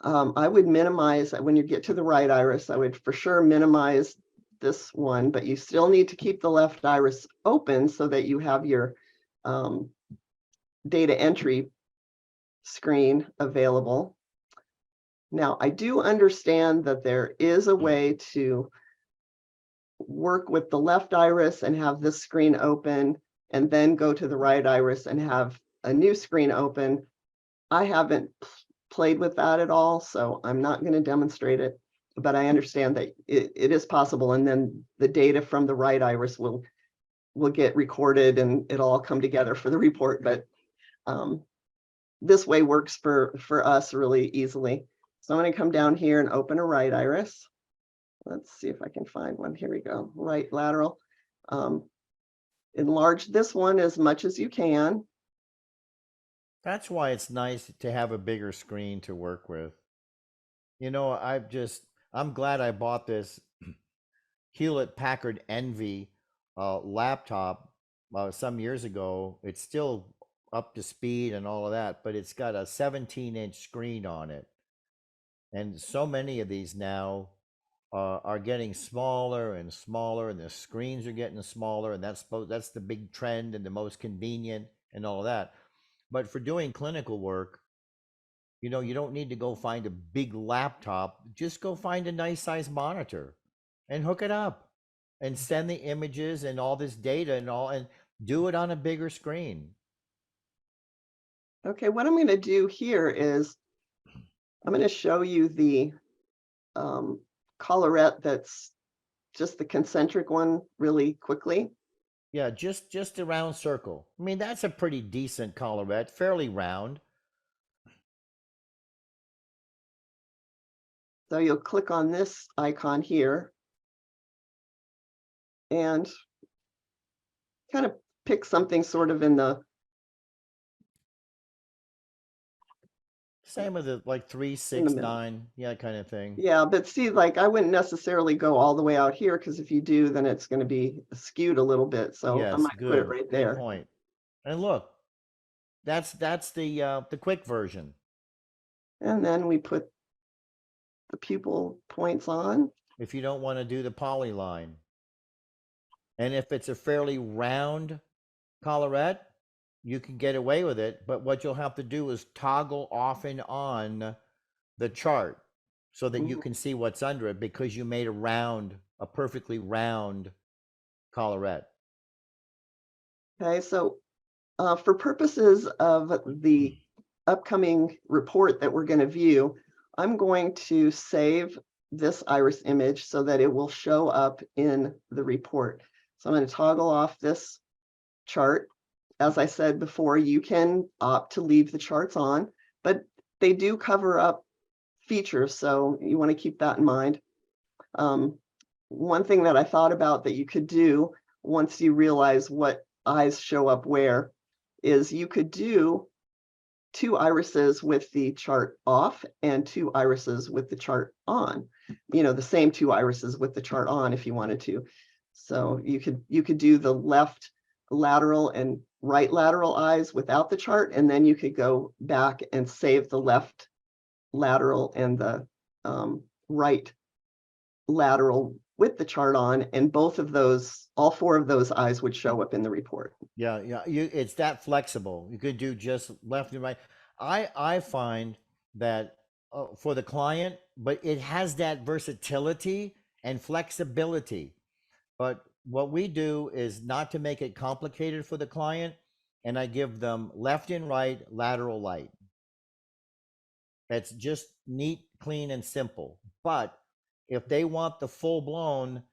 I would minimize, when you get to the right iris, I would for sure minimize this one, but you still need to keep the left iris open so that you have your data entry screen available. Now, I do understand that there is a way to work with the left iris and have this screen open, and then go to the right iris and have a new screen open. I haven't played with that at all, so I'm not going to demonstrate it, but I understand that it is possible, and then the data from the right iris will get recorded and it'll all come together for the report. But this way works for us really easily. So I'm going to come down here and open a right iris. Let's see if I can find one. Here we go. Right lateral. enlarge this one as much as you can. That's why it's nice to have a bigger screen to work with. You know, I'm glad I bought this Hewlett Packard Envy laptop some years ago. It's still up to speed and all of that, but it's got a 17-inch screen on it. And so many of these now are getting smaller and smaller, and the screens are getting smaller, and that's the big trend and the most convenient and all of that. But for doing clinical work, you know, you don't need to go find a big laptop. Just go find a nice size monitor and hook it up and send the images and all this data and all, and do it on a bigger screen. Okay, what I'm going to do here is I'm going to show you the collarette that's just the concentric one really quickly. Yeah, just a round circle. I mean, that's a pretty decent collarette, fairly round. So you'll click on this icon here and kind of pick something sort of in the, Same with the like 3, in 6, the middle. 9, yeah, kind of thing. Yeah, but see, like I wouldn't necessarily go all the way out here because if you do, then it's going to be skewed a little bit. So I Yes, might put it good, right good there. point. And look, that's the quick version. And then we put the pupil points on. If you don't want to do the polyline, and if it's a fairly round collarette, you can get away with it. But what you'll have to do is toggle off and on the chart so that you Mhm. can see what's under it, because you made a perfectly round collarette. Okay, so for purposes of the upcoming report that we're going to view, I'm going to save this iris image so that it will show up in the report. So I'm going to toggle off this chart. As I said before, you can opt to leave the charts on, but they do cover up features, so you want to keep that in mind. One thing that I thought about that you could do once you realize what eyes show up where is you could do 2 irises with the chart off and 2 irises with the chart on. You know, the same 2 irises with the chart on if you wanted to. So you could do the left lateral and right lateral eyes without the chart, and then you could go back and save the left lateral and the right lateral with the chart on, and both of those, all 4 of those eyes would show up in the report. Yeah, it's that flexible. You could do just left and right. I find that for the client, but it has that versatility and flexibility. But what we do is not to make it complicated for the client, and I give them left and right lateral light. That's just neat, clean, and simple. But if they want the full blown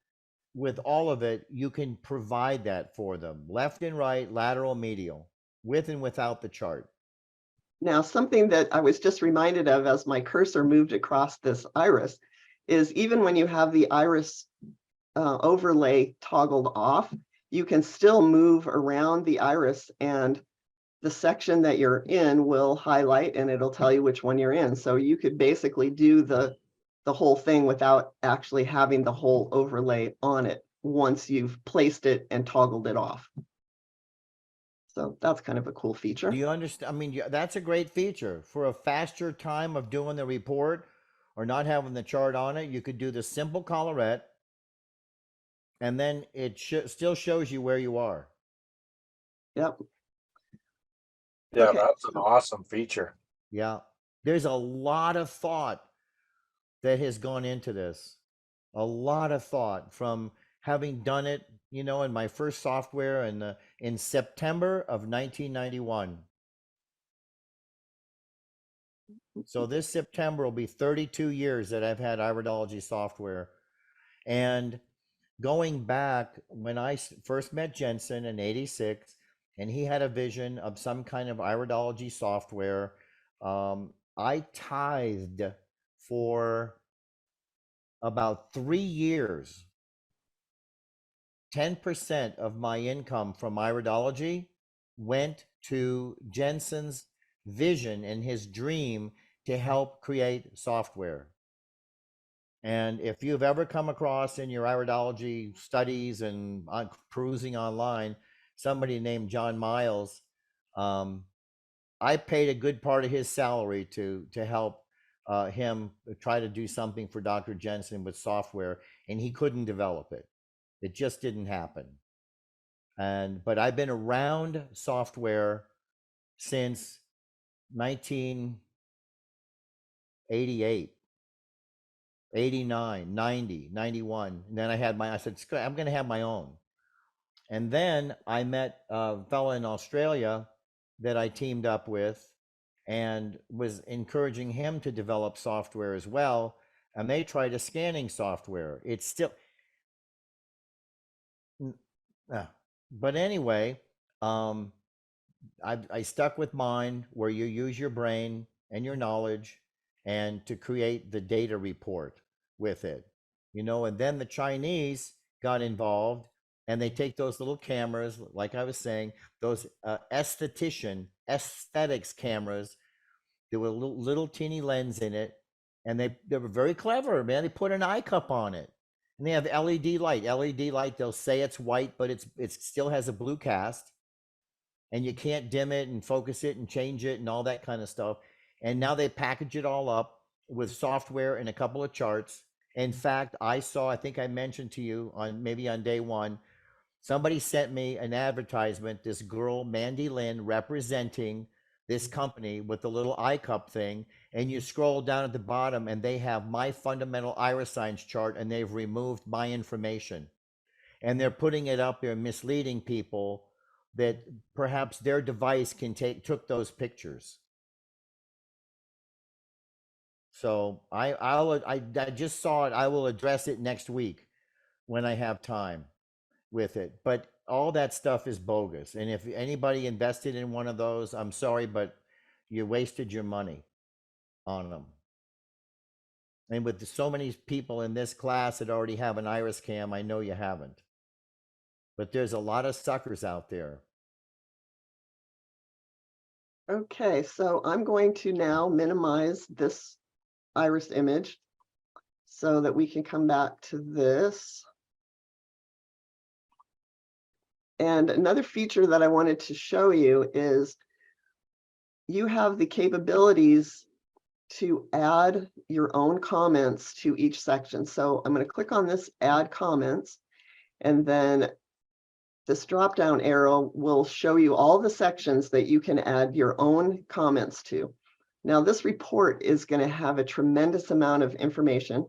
with all of it, you can provide that for them. Left and right, lateral, medial, with and without the chart. Now, something that I was just reminded of as my cursor moved across this iris is even when you have the iris overlay toggled off, you can still move around the iris, and the section that you're in will highlight and it'll tell you which one you're in. So you could basically do the whole thing without actually having the whole overlay on it once you've placed it and toggled it off. So that's kind of a cool feature. Do you understand? I mean, that's a great feature for a faster time of doing the report or not having the chart on it. You could do the simple collarette, and then it still shows you where you are. Yep. Yeah, Okay. that's an awesome feature. Yeah. There's a lot of thought that has gone into this. A lot of thought from having done it, you know, in my first software in September of 1991. So this September will be 32 years that I've had Iridology software. And going back when I first met Jensen in 86, and he had a vision of some kind of Iridology software, I tithed for about 3 years 10% of my income from Iridology went to Jensen's vision and his dream to help create software. And if you've ever come across in your iridology studies and perusing online, somebody named John Miles, I paid a good part of his salary to help him try to do something for Dr. Jensen with software, and he couldn't develop it. It just didn't happen. But I've been around software since 1988. 89, 90, 91. And then I said, I'm going to have my own. And then I met a fellow in Australia that I teamed up with and was encouraging him to develop software as well. And they tried a scanning software. It's still, but anyway, I stuck with mine, where you use your brain and your knowledge and to create the data report with it, and then the Chinese got involved, and they take those little cameras, like I was saying, those aesthetics cameras. There were a little teeny lens in it, and they were very clever, man. They put an eye cup on it, and they have LED light. They'll say it's white, but it still has a blue cast, and you can't dim it and focus it and change it and all that kind of stuff. And now they package it all up with software and a couple of charts. In fact, I think I mentioned to you on day one, somebody sent me an advertisement, this girl, Mandy Lynn, representing this company with the little eye cup thing. And you scroll down at the bottom and they have my fundamental iris signs chart, and they've removed my information. And they're putting it up there, misleading people that perhaps their device took those pictures. So I just saw it. I will address it next week when I have time with it. But all that stuff is bogus. And if anybody invested in one of those, I'm sorry, but you wasted your money on them. And with so many people in this class that already have an iris cam, I know you haven't. But there's a lot of suckers out there. Okay, so I'm going to now minimize this iris image so that we can come back to this. And another feature that I wanted to show you is you have the capabilities to add your own comments to each section. So I'm going to click on this Add Comments, and then this drop-down arrow will show you all the sections that you can add your own comments to. Now, this report is going to have a tremendous amount of information.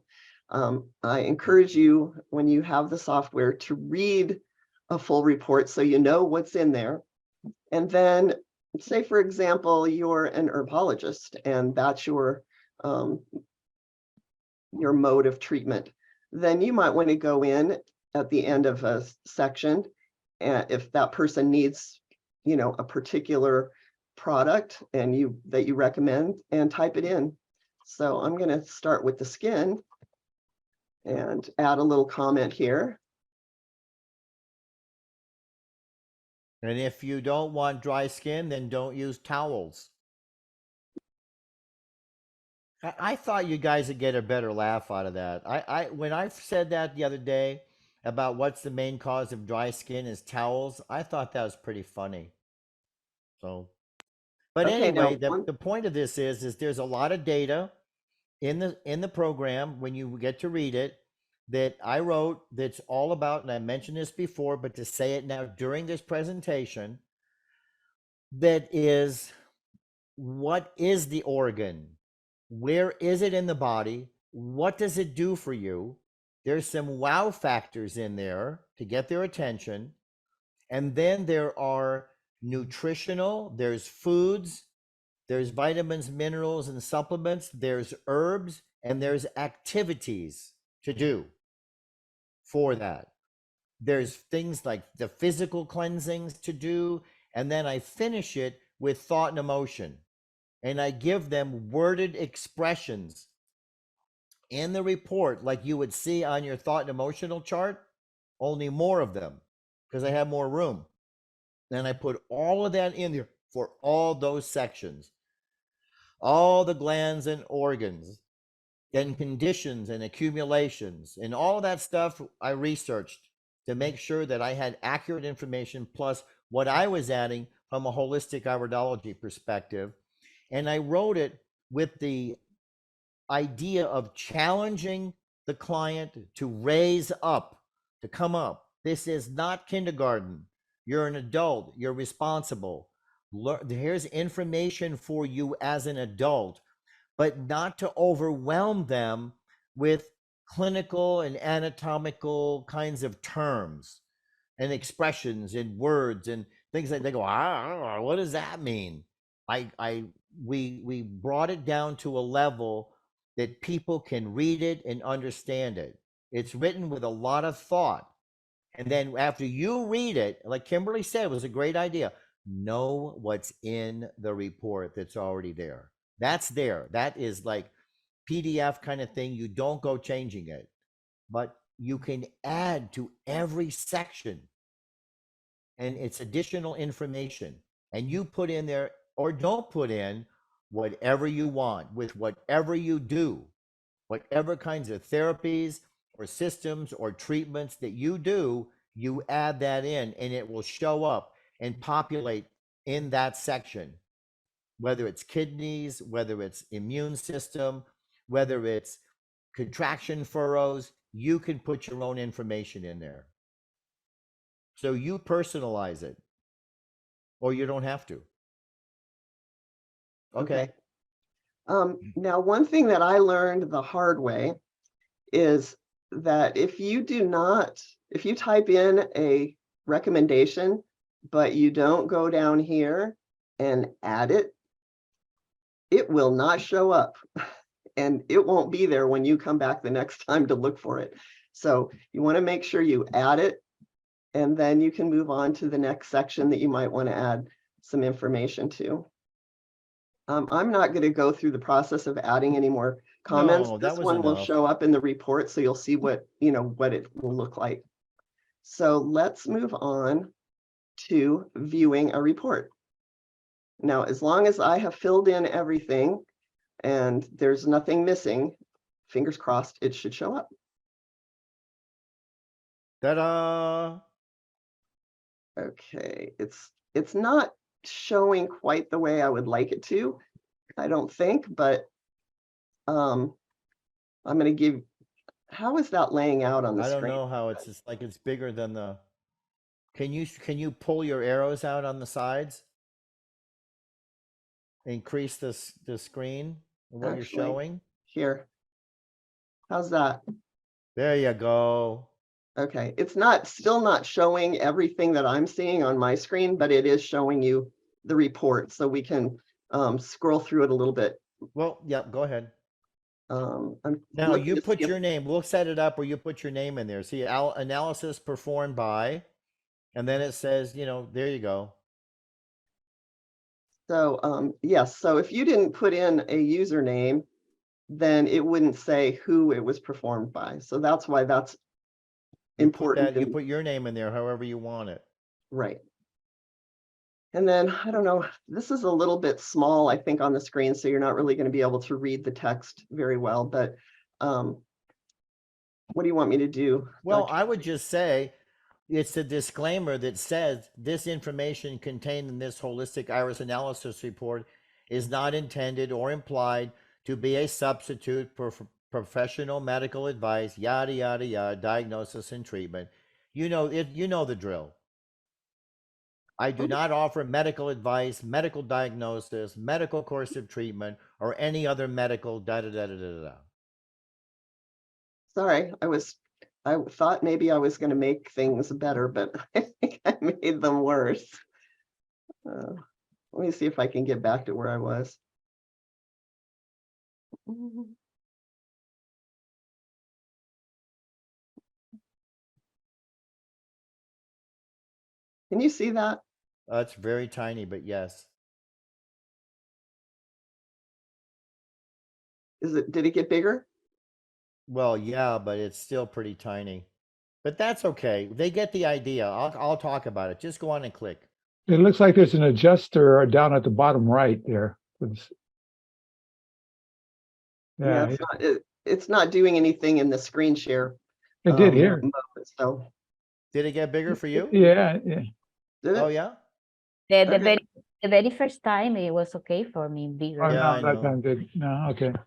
I encourage you, when you have the software, to read a full report so you know what's in there. And then, say, for example, you're an herbologist and that's your mode of treatment. Then you might want to go in at the end of a section, and if that person needs, a particular product that you recommend, and type it in. So I'm going to start with the skin and add a little comment here. And if you don't want dry skin, then don't use towels. I thought you guys would get a better laugh out of that. When I said that the other day about what's the main cause of dry skin is towels, I thought that was pretty funny. So, but Okay, anyway, now, the point of this is there's a lot of data in the program when you get to read it that I wrote, that's all about, and I mentioned this before, but to say it now during this presentation, that is, what is the organ? Where is it in the body? What does it do for you? There's some wow factors in there to get their attention. And then there are nutritional, there's foods, there's vitamins, minerals, and supplements, there's herbs, and there's activities to do for that. There's things like the physical cleansings to do, and then I finish it with thought and emotion. And I give them worded expressions in the report, like you would see on your thought and emotional chart only more of them because I have more room. And I put all of that in there for all those sections, all the glands and organs, and conditions and accumulations, and all of that stuff I researched to make sure that I had accurate information plus what I was adding from a holistic iridology perspective. And I wrote it with the idea of challenging the client to raise up, to come up. This is not kindergarten. You're an adult, you're responsible. Here's information for you as an adult, but not to overwhelm them with clinical and anatomical kinds of terms and expressions and words and things like they go, what does that mean? We brought it down to a level that people can read it and understand it. It's written with a lot of thought. And then after you read it, like Kimberly said, it was a great idea. Know what's in the report that's already there. That's there. That is like PDF kind of thing. You don't go changing it, but you can add to every section and it's additional information. And you put in there or don't put in whatever you want with whatever you do, whatever kinds of therapies or systems or treatments that you do, you add that in and it will show up and populate in that section, whether it's kidneys, whether it's immune system, whether it's contraction furrows, you can put your own information in there. So you personalize it, or you don't have to. Okay. Now, one thing that I learned the hard way is that if you type in a recommendation, but you don't go down here and add it, it will not show up and it won't be there when you come back the next time to look for it. So you want to make sure you add it, and then you can move on to the next section that you might want to add some information to. I'm not going to go through the process of adding any more comments. No, that This was one will enough. show up in the report, so you'll see what it will look like. So let's move on to viewing a report. Now, as long as I have filled in everything and there's nothing missing, fingers crossed, it should show up. Ta-da! Okay, it's not showing quite the way I would like it to, I don't think, but I'm going to give, how is that laying out on the I don't screen? know how it's just like it's bigger than the. Can you pull your arrows out on the sides? Increase the screen and what you're Actually, showing. here. How's that? There you go. Okay, it's still not showing everything that I'm seeing on my screen, but it is showing you the report, so we can scroll through it a little bit. Well, yeah, go ahead. I'm Now looking you to put see if- your name. We'll set it up where you put your name in there. See, analysis performed by, and then it says, there you go. So yes, so if you didn't put in a username, then it wouldn't say who it was performed by. So that's why that's important. You put your name in there however you want it. Right. And then, I don't know, this is a little bit small, I think, on the screen, so you're not really going to be able to read the text very well, but what do you want me to do? Well, Dr. I would just say it's a disclaimer that says this information contained in this holistic iris analysis report is not intended or implied to be a substitute for professional medical advice, yada, yada, yada, diagnosis and treatment. You know the drill. I do not offer medical advice, medical diagnosis, medical course of treatment, or any other medical da da da da da da. Sorry, I thought maybe I was going to make things better, but I think I made them worse. Let me see if I can get back to where I was. Can you see that? It's very tiny, but yes. Did it get bigger? Well, yeah, but it's still pretty tiny. but that's okay. They get the idea. I'll talk about it. Just go on and click. It looks like there's an adjuster down at the bottom right there. Yeah, Yeah, it's not doing anything in the screen share. it did here. mode, so, Did it get bigger for you? Yeah, yeah. did Oh it? yeah. Okay. The very first time it was okay for me, bigger. Oh, Yeah, no, I that know. time did. No, okay. All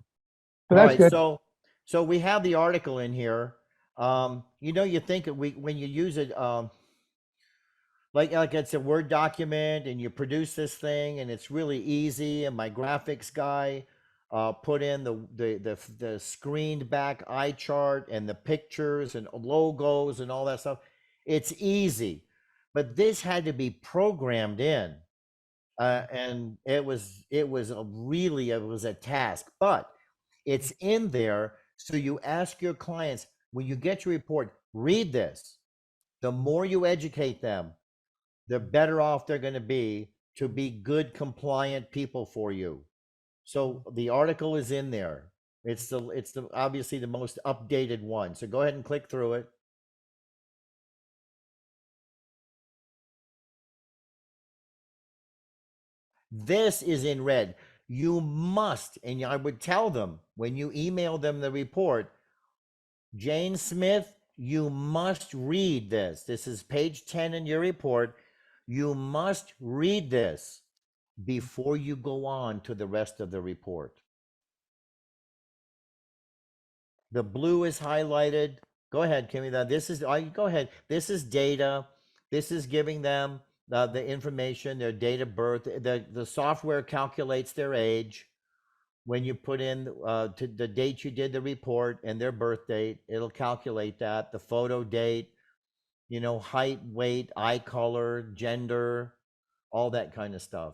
But that's right, good. so we have the article in here. You know, you think when you use it, like it's a Word document, and you produce this thing, and it's really easy. And my graphics guy put in the screened back eye chart and the pictures and logos and all that stuff. It's easy, but this had to be programmed in, and it was a task, but it's in there. So you ask your clients, when you get your report, read this. The more you educate them, the better off they're going to be good, compliant people for you. So the article is in there. It's the obviously the most updated one. So go ahead and click through it. This is in red. You must, and I would tell them when you email them the report, Jane Smith, you must read this. This is page 10 in your report. You must read this before you go on to the rest of the report. The blue is highlighted. Go ahead, Kimmy. This is, go ahead. This is data. This is giving them the information, their date of birth. The software calculates their age. When you put in to the date you did the report and their birth date, it'll calculate that. The photo date, you know, height, weight, eye color, gender, all that kind of stuff.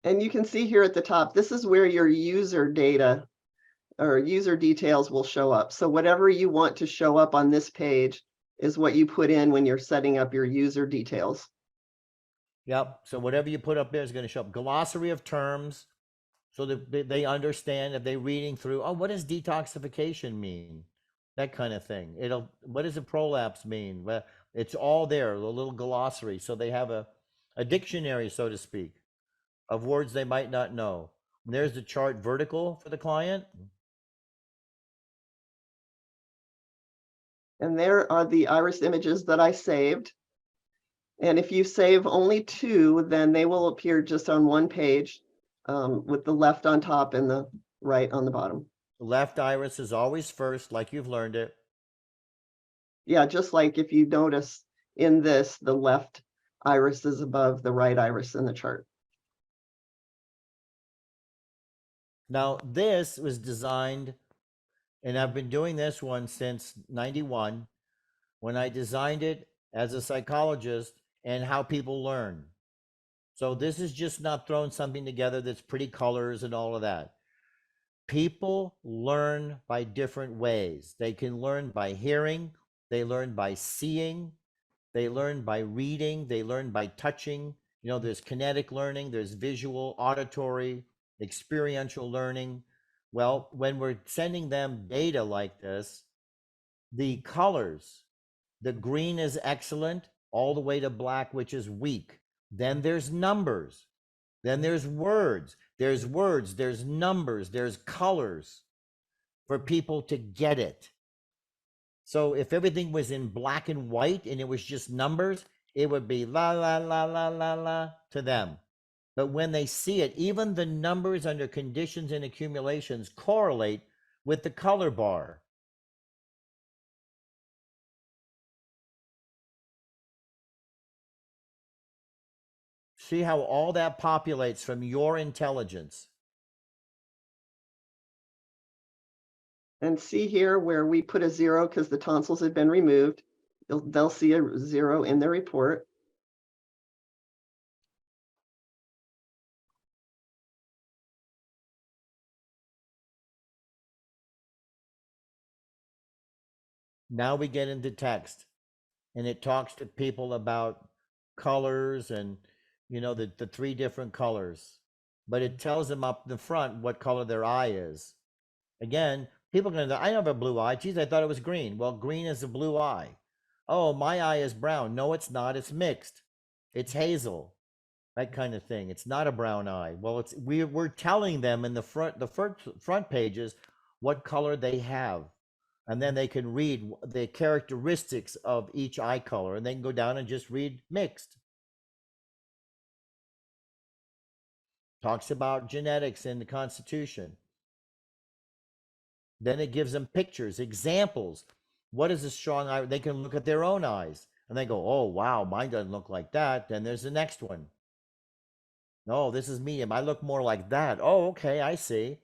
And you can see here at the top, this is where your user data or user details will show up. So whatever you want to show up on this page is what you put in when you're setting up your user details. Yep. So whatever you put up there is going to show up. Glossary of terms, so that they understand if they're reading through, oh, what does detoxification mean? That kind of thing. What does a prolapse mean? Well, it's all there, a little glossary. So they have a dictionary, so to speak, of words they might not know. And there's the chart vertical for the client. And there are the iris images that I saved. And if you save only 2, then they will appear just on one page with the left on top and the right on the bottom. The left iris is always first, like you've learned it. Yeah, just like if you notice in this, the left iris is above the right iris in the chart. Now, this was designed, and I've been doing this one since 91, when I designed it as a psychologist and how people learn. So this is just not throwing something together that's pretty colors and all of that. People learn by different ways. They can learn by hearing, they learn by seeing, they learn by reading, they learn by touching. You know, there's kinetic learning, there's visual, auditory, experiential learning. Well, when we're sending them data like this, the colors, the green is excellent, all the way to black, which is weak. Then there's numbers. Then there's words. There's numbers, there's colors for people to get it. So if everything was in black and white and it was just numbers, it would be la, la, la, la, la, la to them. But when they see it, even the numbers under conditions and accumulations correlate with the color bar. See how all that populates from your intelligence. And see here where we put a 0 because the tonsils had been removed. They'll see a 0 in the report. Now we get into text, and it talks to people about colors and, you know, the 3 different colors, but it tells them up the front what color their eye is. Again, people are going to, I have a blue eye. Geez, I thought it was green. Well, green is a blue eye. Oh, my eye is brown. No, it's not. It's mixed. It's hazel. That kind of thing. It's not a brown eye. Well, it's we're telling them in the front pages what color they have. And then they can read the characteristics of each eye color, and they can go down and just read mixed. Talks about genetics in the Constitution. Then it gives them pictures, examples. What is a strong eye? They can look at their own eyes and they go, oh, wow, mine doesn't look like that. Then there's the next one. No, this is medium. I look more like that. Oh, okay, I see.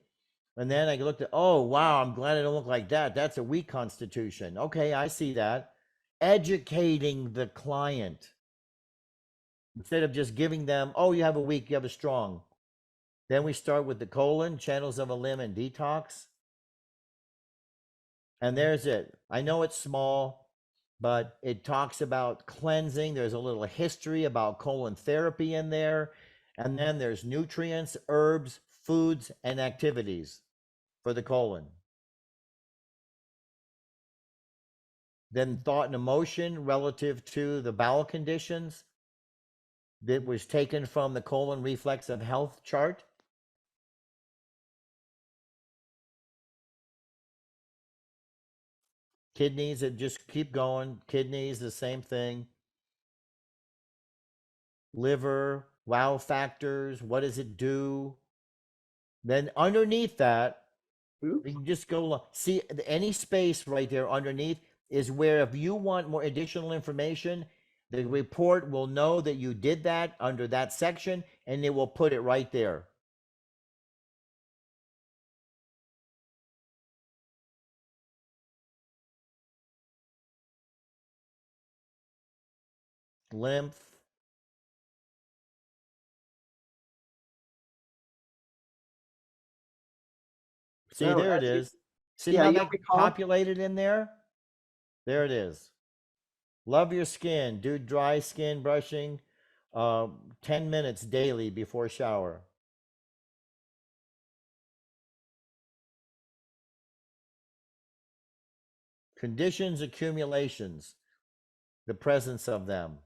And then I looked at, oh, wow, I'm glad I don't look like that. That's a weak constitution. Okay, I see that. Educating the client instead of just giving them, oh, you have a weak, you have a strong. Then we start with the colon, channels of a limb, and detox. And there's it. I know it's small, but it talks about cleansing. There's a little history about colon therapy in there. And then there's nutrients, herbs, foods, and activities for the colon. Then thought and emotion relative to the bowel conditions that was taken from the colon reflex of health chart. Kidneys, it just keep going. Kidneys, the same thing. Liver, wow factors, what does it do? Then underneath that, you can just go see any space right there underneath is where if you want more additional information, the report will know that you did that under that section and it will put it right there. Lymph. See, So there it as you- is. See yeah, how you'll that recall- populated in there? There it is. Love your skin. Do dry skin brushing 10 minutes daily before shower. Conditions, accumulations, the presence of them.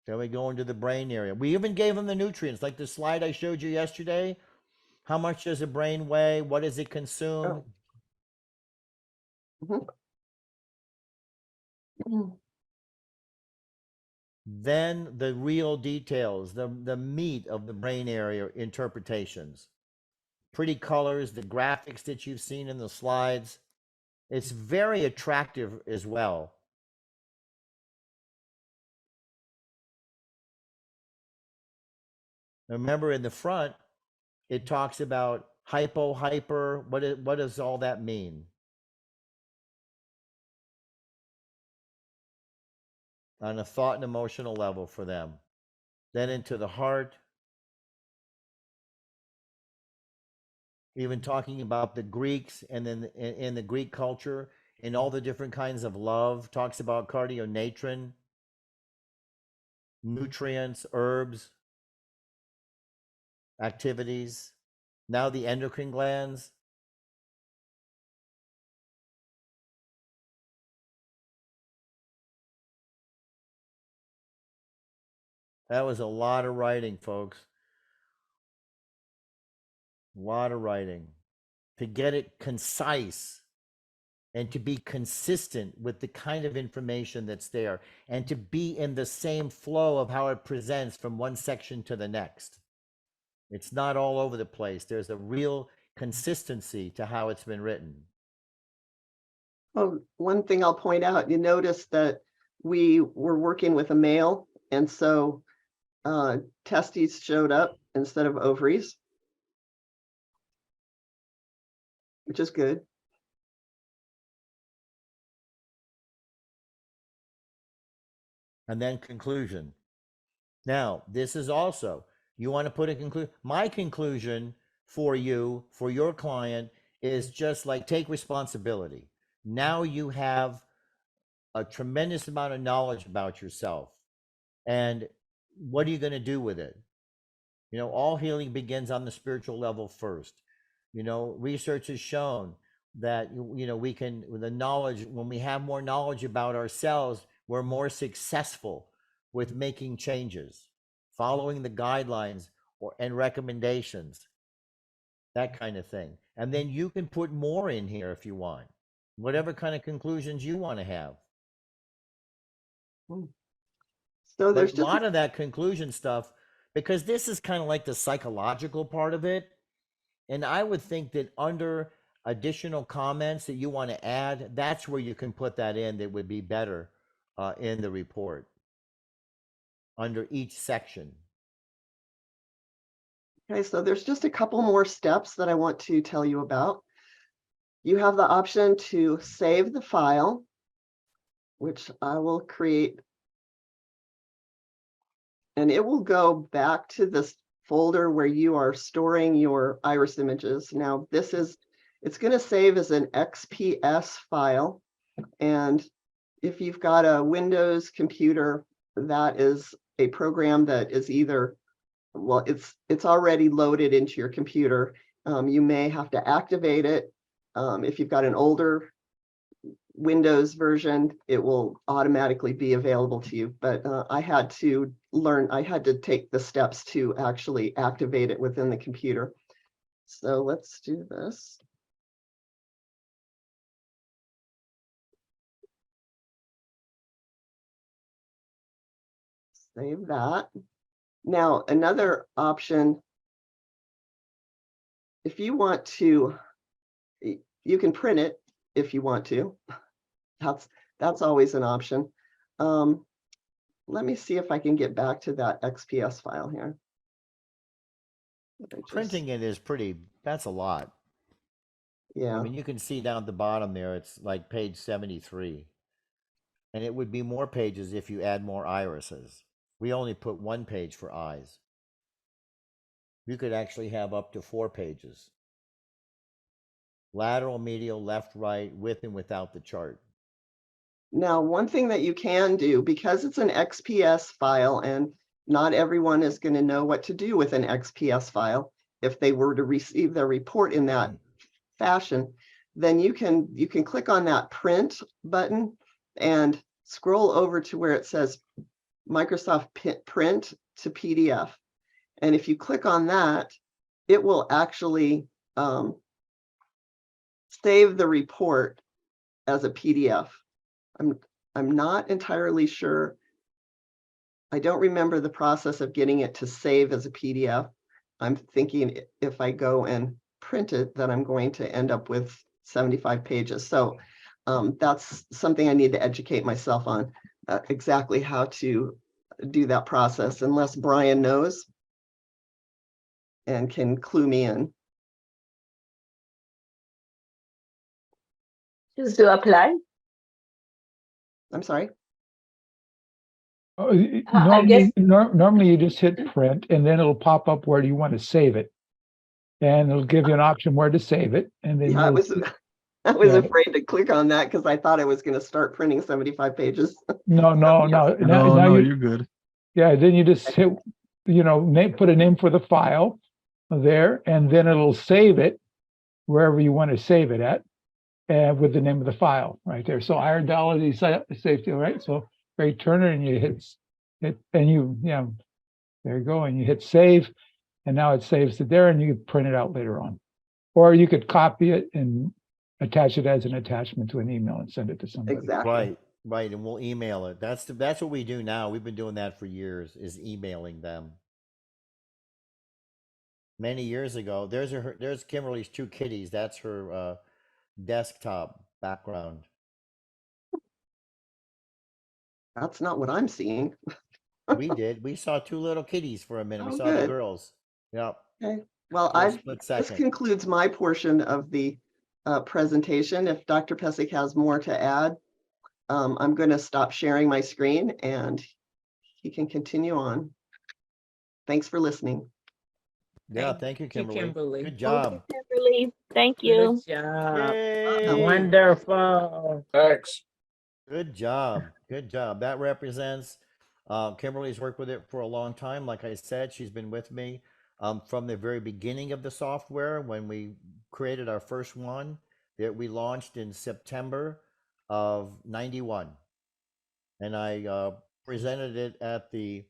Then we go into the brain area. We even gave them the nutrients, like the slide I showed you yesterday. How much does a brain weigh? What does it consume? Oh. Mhm. Then the real details, the meat of the brain area interpretations. Pretty colors, the graphics that you've seen in the slides. It's very attractive as well. Remember in the front, it talks about hypo, hyper. What does all that mean? On a thought and emotional level for them. Then into the heart. Even talking about the Greeks and then in the Greek culture and all the different kinds of love, talks about cardionatrin, nutrients, herbs, activities. Now the endocrine glands. That was a lot of writing, folks. A lot of writing to get it concise and to be consistent with the kind of information that's there and to be in the same flow of how it presents from one section to the next. It's not all over the place. There's a real consistency to how it's been written. Oh, one thing I'll point out, you notice that we were working with a male, and so testes showed up instead of ovaries, which is good. And then conclusion. Now, this is also, you want to put a conclusion. My conclusion for you, for your client, is just like take responsibility. Now you have a tremendous amount of knowledge about yourself. And what are you going to do with it? You know, all healing begins on the spiritual level first. You know, research has shown that, you know, we can, with the knowledge, when we have more knowledge about ourselves, we're more successful with making changes, following the guidelines and recommendations, that kind of thing. And then you can put more in here if you want, whatever kind of conclusions you want to have. So there's But a just lot of that conclusion stuff, because this is kind of like the psychological part of it. And I would think that under additional comments that you want to add, that's where you can put that in that would be better in the report under each section. okay, so there's just a couple more steps that I want to tell you about. You have the option to save the file, which I will create. And it will go back to this folder where you are storing your iris images. Now, it's going to save as an XPS file. And if you've got a Windows computer, that is a program that is either, well, it's already loaded into your computer. You may have to activate it. If you've got an older Windows version, it will automatically be available to you. But I had to take the steps to actually activate it within the computer. So let's do this. Save that. Now, another option, if you want to, you can print it if you want to. That's always an option. Let me see if I can get back to that XPS file here. Printing it is that's a lot. Yeah. I mean, you can see down at the bottom there, it's like page 73. And it would be more pages if you add more irises. We only put 1 page for eyes. You could actually have up to 4 pages. Lateral, medial, left, right, with and without the chart. Now, one thing that you can do, because it's an XPS file and not everyone is going to know what to do with an XPS file, if they were to receive their report in that fashion, then you can click on that print button and scroll over to where it says Microsoft Print to PDF. And if you click on that, it will actually save the report as a PDF. I'm not entirely sure. I don't remember the process of getting it to save as a PDF. I'm thinking if I go and print it, that I'm going to end up with 75 pages. So that's something I need to educate myself on, exactly how to do that process, unless Brian knows and can clue me in. To apply? Oh, I Normally, guess normally you just hit print and then it'll pop up where you want to save it. And it'll give you an option where to save it. And then Yeah, I was Yeah. afraid to click on that because I thought I was going to start printing 75 pages. no. Now You're good. Yeah, then you just hit, put a name for the file there, and then it'll save it wherever you want to save it at, with the name of the file right there. So Iridology safety, right? So Ray Turner, and you hit, and there you go, and you hit save, and now it saves it there, and you can print it out later on, or you could copy it and attach it as an attachment to an email and send it to somebody. Exactly. Right, and we'll email it. That's what we do now. We've been doing that for years, is emailing them. Many years ago, there's Kimberly's 2 kitties. That's her desktop background. That's not what I'm seeing. We saw 2 little kitties for a minute. We Oh, saw the good. girls. Yep. Okay. Well, For a split this second. concludes my portion of the presentation. If Dr. Pesek has more to add, I'm going to stop sharing my screen and he can continue on. Thanks for listening. Yeah, thank you, Kimberly. Good Thank job. you, Kimberly. Thank you. Good job. Yay! Wonderful. Thanks. Good job. Good job. That represents Kimberly's worked with it for a long time. Like I said, she's been with me from the very beginning of the software when we created our first one that we launched in September of 91. And I presented it at the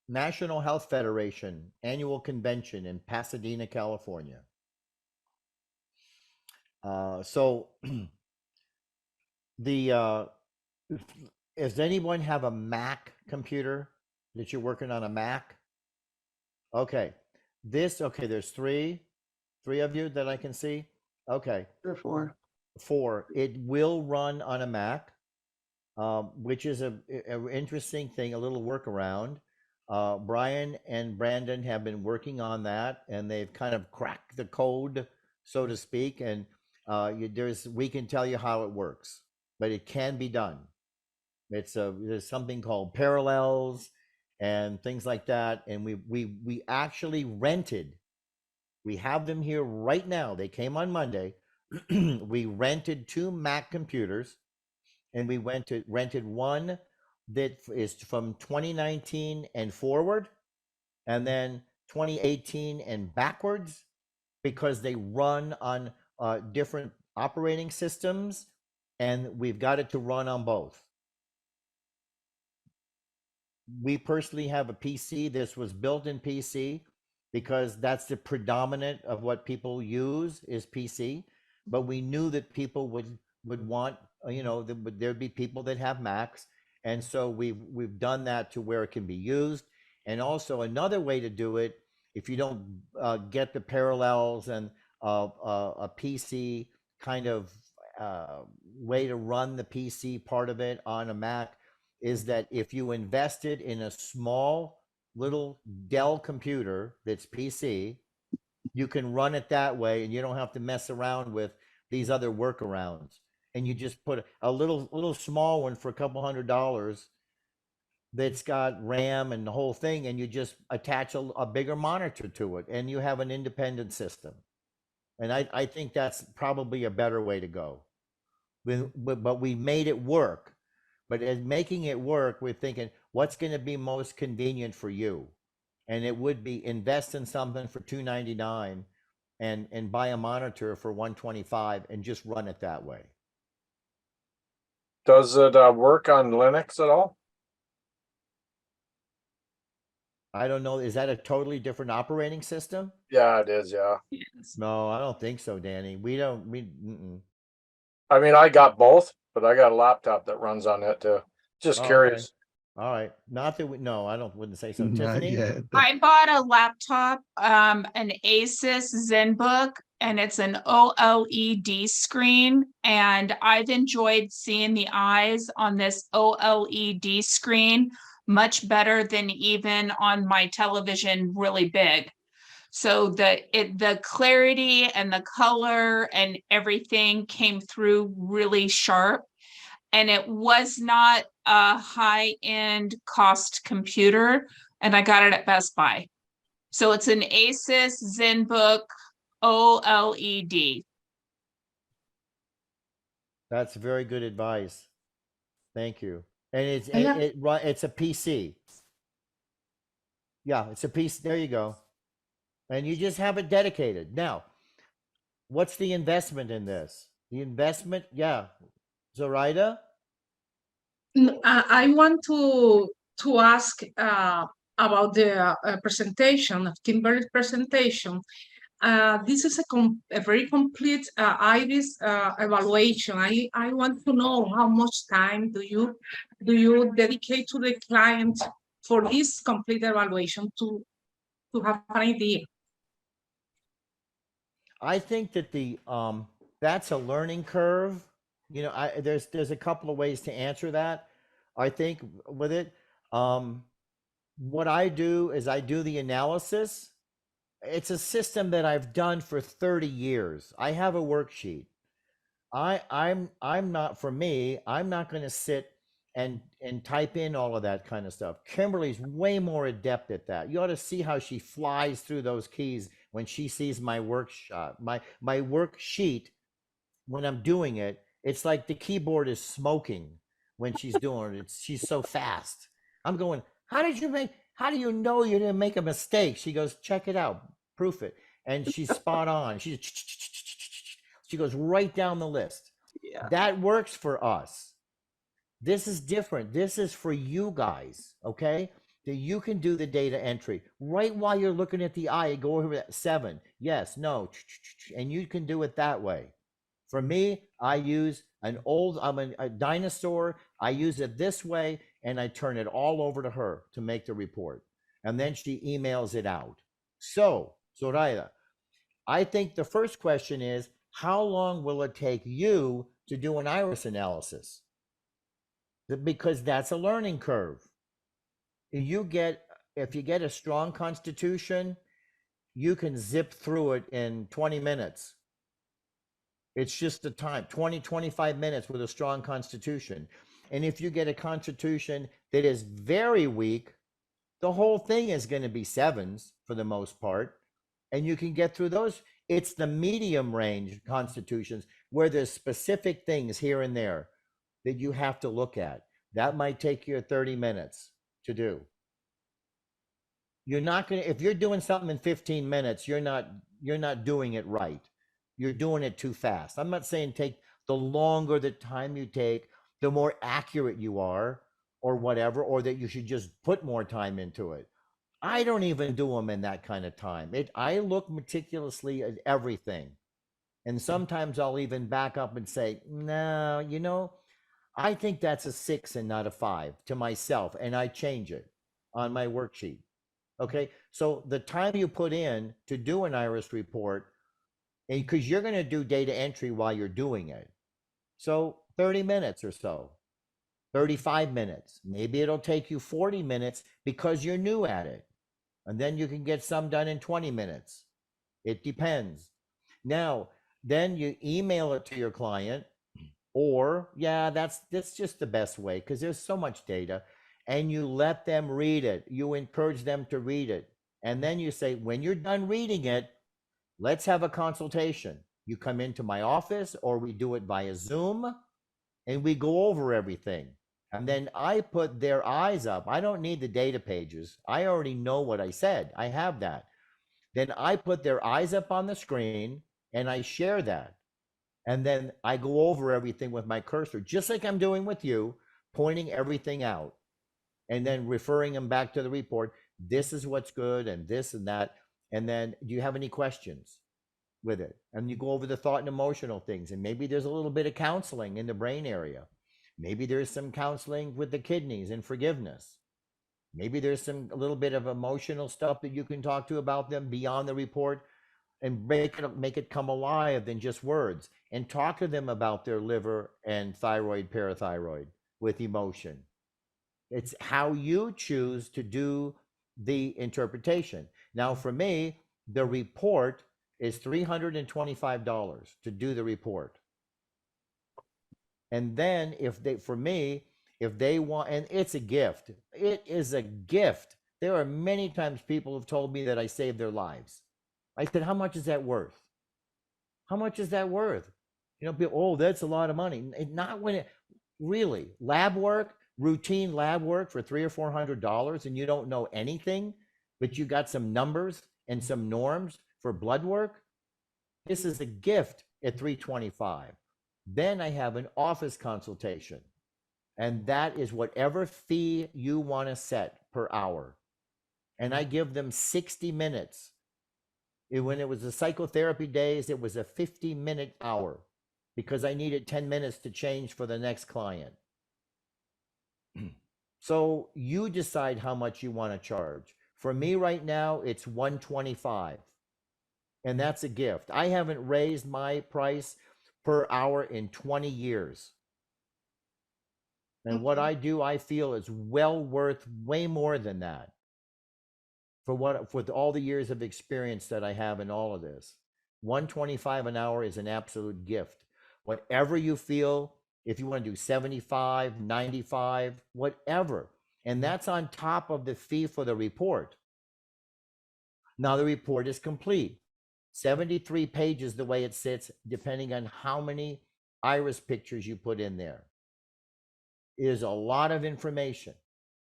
National Health Federation annual convention in Pasadena, California. So the does anyone have a Mac computer that you're working on a Mac? Okay. Okay, there's three of you that I can see. Okay. Or four. Four. It will run on a Mac, which is a interesting thing, a little workaround. Brian and Brandon have been working on that, and they've kind of cracked the code, so to speak. And we can tell you how it works, but it can be done. There's something called parallels and things like that, and we actually rented. We have them here right now. They came on Monday. We rented 2 Mac computers, and we rented one that is from 2019 and forward, and then 2018 and backwards, because they run on different operating systems, and we've got it to run on both. We personally have a PC. This was built in PC because that's the predominant of what people use is PC. But we knew that people would want, there'd be people that have Macs, and so we've done that to where it can be used. And also another way to do it, if you don't get the parallels and a PC kind of way to run the PC part of it on a Mac, is that if you invested in a small little Dell computer that's PC, you can run it that way, and you don't have to mess around with these other workarounds. And you just put a little small one for a couple $100 that's got RAM and the whole thing, and you just attach a bigger monitor to it, and you have an independent system. And I think that's probably a better way to go. But we made it work. But as making it work, we're thinking, what's going to be most convenient for you? And it would be invest in something for $299 and buy a monitor for $125 and just run it that way. Does it work on Linux at all? I don't know. Is that a totally different operating system? Yeah, it is. Yeah. No, I don't think so, Danny. Mm-mm. I mean, I got both, but I got a laptop that runs on it too. Just Oh, curious. okay. All right. Not that no, wouldn't say so. Not Tiffany? yet. I bought a laptop, an Asus ZenBook, and it's an OLED screen. And I've enjoyed seeing the eyes on this OLED screen much better than even on my television really big. So the clarity and the color and everything came through really sharp. And it was not a high-end cost computer, and I got it at Best Buy. So it's an Asus ZenBook OLED. That's very good advice. Thank you. And it's a PC. Yeah, it's a PC. There you go. And you just have it dedicated. Now, what's the investment in this? The investment, yeah. Zoraida? I want to ask about the presentation of Kimberly's presentation. This is a very complete IRIS evaluation. I want to know how much time do you dedicate to the client for this complete evaluation to have an idea? I think that that's a learning curve. There's a couple of ways to answer that. I think with it, what I do is I do the analysis. It's a system that I've done for 30 years. I have a worksheet. I'm not, for me, I'm not going to sit and type in all of that kind of stuff. Kimberly's way more adept at that. You ought to see how she flies through those keys when she sees my workshop, my worksheet. When I'm doing it, it's like the keyboard is smoking when she's doing it. She's so fast. I'm going, how How do you know you didn't make a mistake? She goes, check it out, proof it. And she's spot on. She goes right down the list. Yeah. That works for us. This is different. This is for you guys, okay? That you can do the data entry right while you're looking at the eye. Go over that 7, yes, no, and you can do it that way. For me, I use I'm a dinosaur. I use it this way, and I turn it all over to her to make the report. And then she emails it out. So, Soraya, I think the first question is, how long will it take you to do an iris analysis? Because that's a learning curve. If you get a strong constitution, you can zip through it in 20 minutes. It's just the time, 20, 25 minutes with a strong constitution. And if you get a constitution that is very weak, the whole thing is going to be 7s for the most part. And you can get through those. It's the medium range constitutions where there's specific things here and there that you have to look at. That might take you 30 minutes to do. You're not going to, if you're doing something in 15 minutes, you're not doing it right. You're doing it too fast. I'm not saying take the longer the time you take, the more accurate you are or whatever, or that you should just put more time into it. I don't even do them in that kind of time. I look meticulously at everything. And sometimes I'll even back up and say, no, I think that's a 6 and not a 5 to myself. And I change it on my worksheet. Okay. So the time you put in to do an iris report, and because you're going to do data entry while you're doing it. So 30 minutes or so, 35 minutes, maybe it'll take you 40 minutes because you're new at it. And then you can get some done in 20 minutes. It depends. Now, then you email it to your client, or that's just the best way because there's so much data, and you let them read it. You encourage them to read it. And then you say, when you're done reading it, let's have a consultation. You come into my office or we do it via Zoom and we go over everything. And then I put their eyes up. I don't need the data pages. I already know what I said. I have that. Then I put their eyes up on the screen and I share that. And then I go over everything with my cursor, just like I'm doing with you, pointing everything out and then referring them back to the report. This is what's good and this and that. And then do you have any questions with it? And you go over the thought and emotional things. And maybe there's a little bit of counseling in the brain area. Maybe there's some counseling with the kidneys and forgiveness. Maybe there's a little bit of emotional stuff that you can talk to about them beyond the report and make it come alive than just words, and talk to them about their liver and thyroid, parathyroid with emotion. It's how you choose to do the interpretation. Now, for me, the report is $325 to do the report. And then if they want, and it's a gift, it is a gift. There are many times people have told me that I saved their lives. I said, how much is that worth? How much is that worth? People, oh, that's a lot of money. Not when it really lab work, routine lab work for $300 or $400, and you don't know anything, but you got some numbers and some norms for blood work. This is a gift at $325. Then I have an office consultation, and that is whatever fee you want to set per hour. And I give them 60 minutes. When it was the psychotherapy days, it was a 50-minute hour because I needed 10 minutes to change for the next client. So you decide how much you want to charge. For me right now, it's $125. And that's a gift. I haven't raised my price per hour in 20 years. And what I do, I feel is well worth way more than that. For all the years of experience that I have in all of this. $125 an hour is an absolute gift. Whatever you feel, if you want to do 75, 95, whatever. And that's on top of the fee for the report. Now the report is complete. 73 pages the way it sits, depending on how many iris pictures you put in there. It is a lot of information.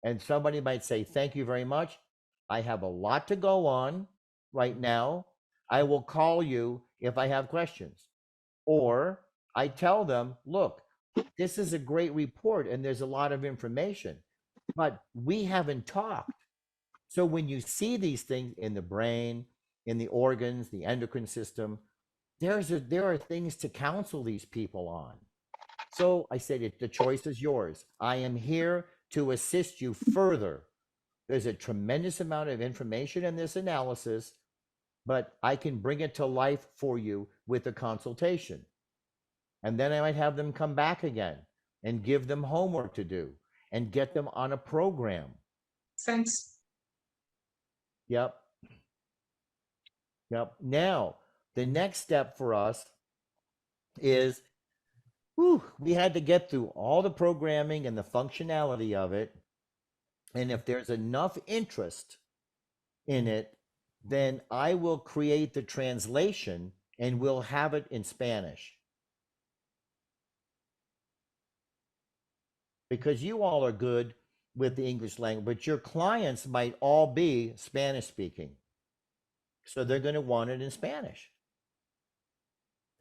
And somebody might say, thank you very much. I have a lot to go on right now. I will call you if I have questions. Or I tell them, look, this is a great report and there's a lot of information, but we haven't talked. So when you see these things in the brain, in the organs, the endocrine system, there are things to counsel these people on. So I said, the choice is yours. I am here to assist you further. There's a tremendous amount of information in this analysis, but I can bring it to life for you with a consultation. And then I might have them come back again and give them homework to do and get them on a program. Thanks. Yep. Now, the next step for us is we had to get through all the programming and the functionality of it. And if there's enough interest in it, then I will create the translation and we'll have it in Spanish. Because you all are good with the English language, but your clients might all be Spanish speaking. So they're going to want it in Spanish.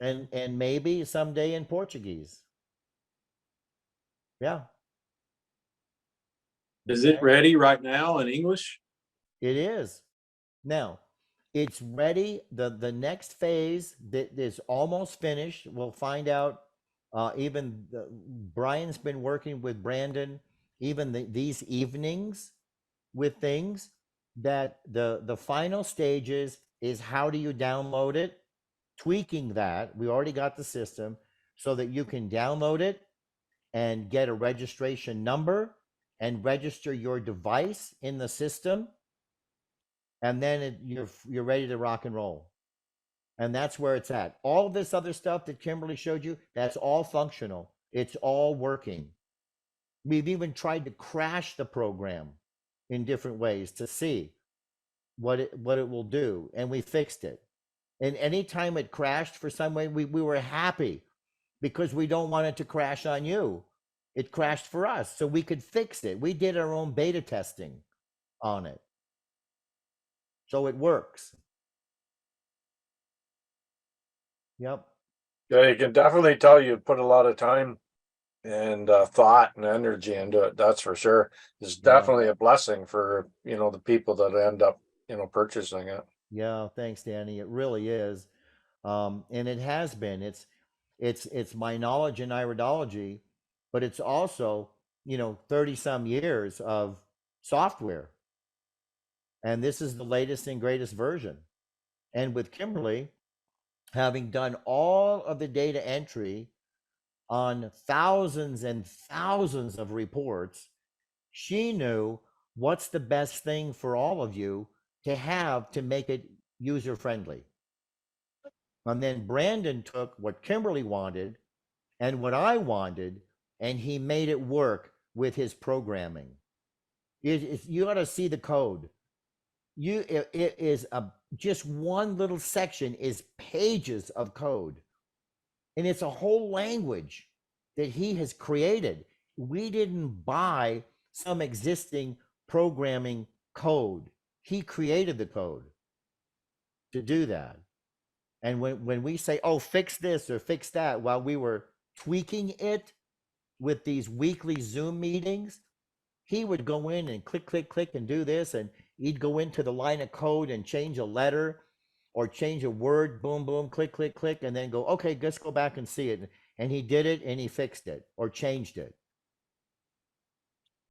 And maybe someday in Portuguese. Yeah. Is it ready right now in English? It is. Now, it's ready. The next phase that is almost finished. We'll find out. Brian's been working with Brandon even these evenings with things that the final stages is how do you download it, tweaking that. We already got the system so that you can download it and get a registration number and register your device in the system. And then you're ready to rock and roll. And that's where it's at. All this other stuff that Kimberly showed you, that's all functional. It's all working. We've even tried to crash the program in different ways to see what it will do. And we fixed it. And anytime it crashed for some way, we were happy because we don't want it to crash on you. It crashed for us so we could fix it. We did our own beta testing on it. So it works. Yep. Yeah, you can definitely tell you put a lot of time and thought and energy into it. That's for sure. It's definitely a blessing for, the people that end up, purchasing it. Yeah. Thanks, Danny. It really is. And it has been. It's my knowledge in iridology, but it's also, 30 some years of software. And this is the latest and greatest version. And with Kimberly, having done all of the data entry on thousands and thousands of reports, she knew what's the best thing for all of you to have to make it user friendly. And then Brandon took what Kimberly wanted and what I wanted, and he made it work with his programming. You got to see the code. It is just one little section is pages of code. And it's a whole language that he has created. We didn't buy some existing programming code. He created the code to do that. And when we say, oh, fix this or fix that, while we were tweaking it with these weekly Zoom meetings, he would go in and click, click, click and do this. And he'd go into the line of code and change a letter or change a word, boom, boom, click, click, click, and then go, okay, let's go back and see it. And he did it and he fixed it or changed it.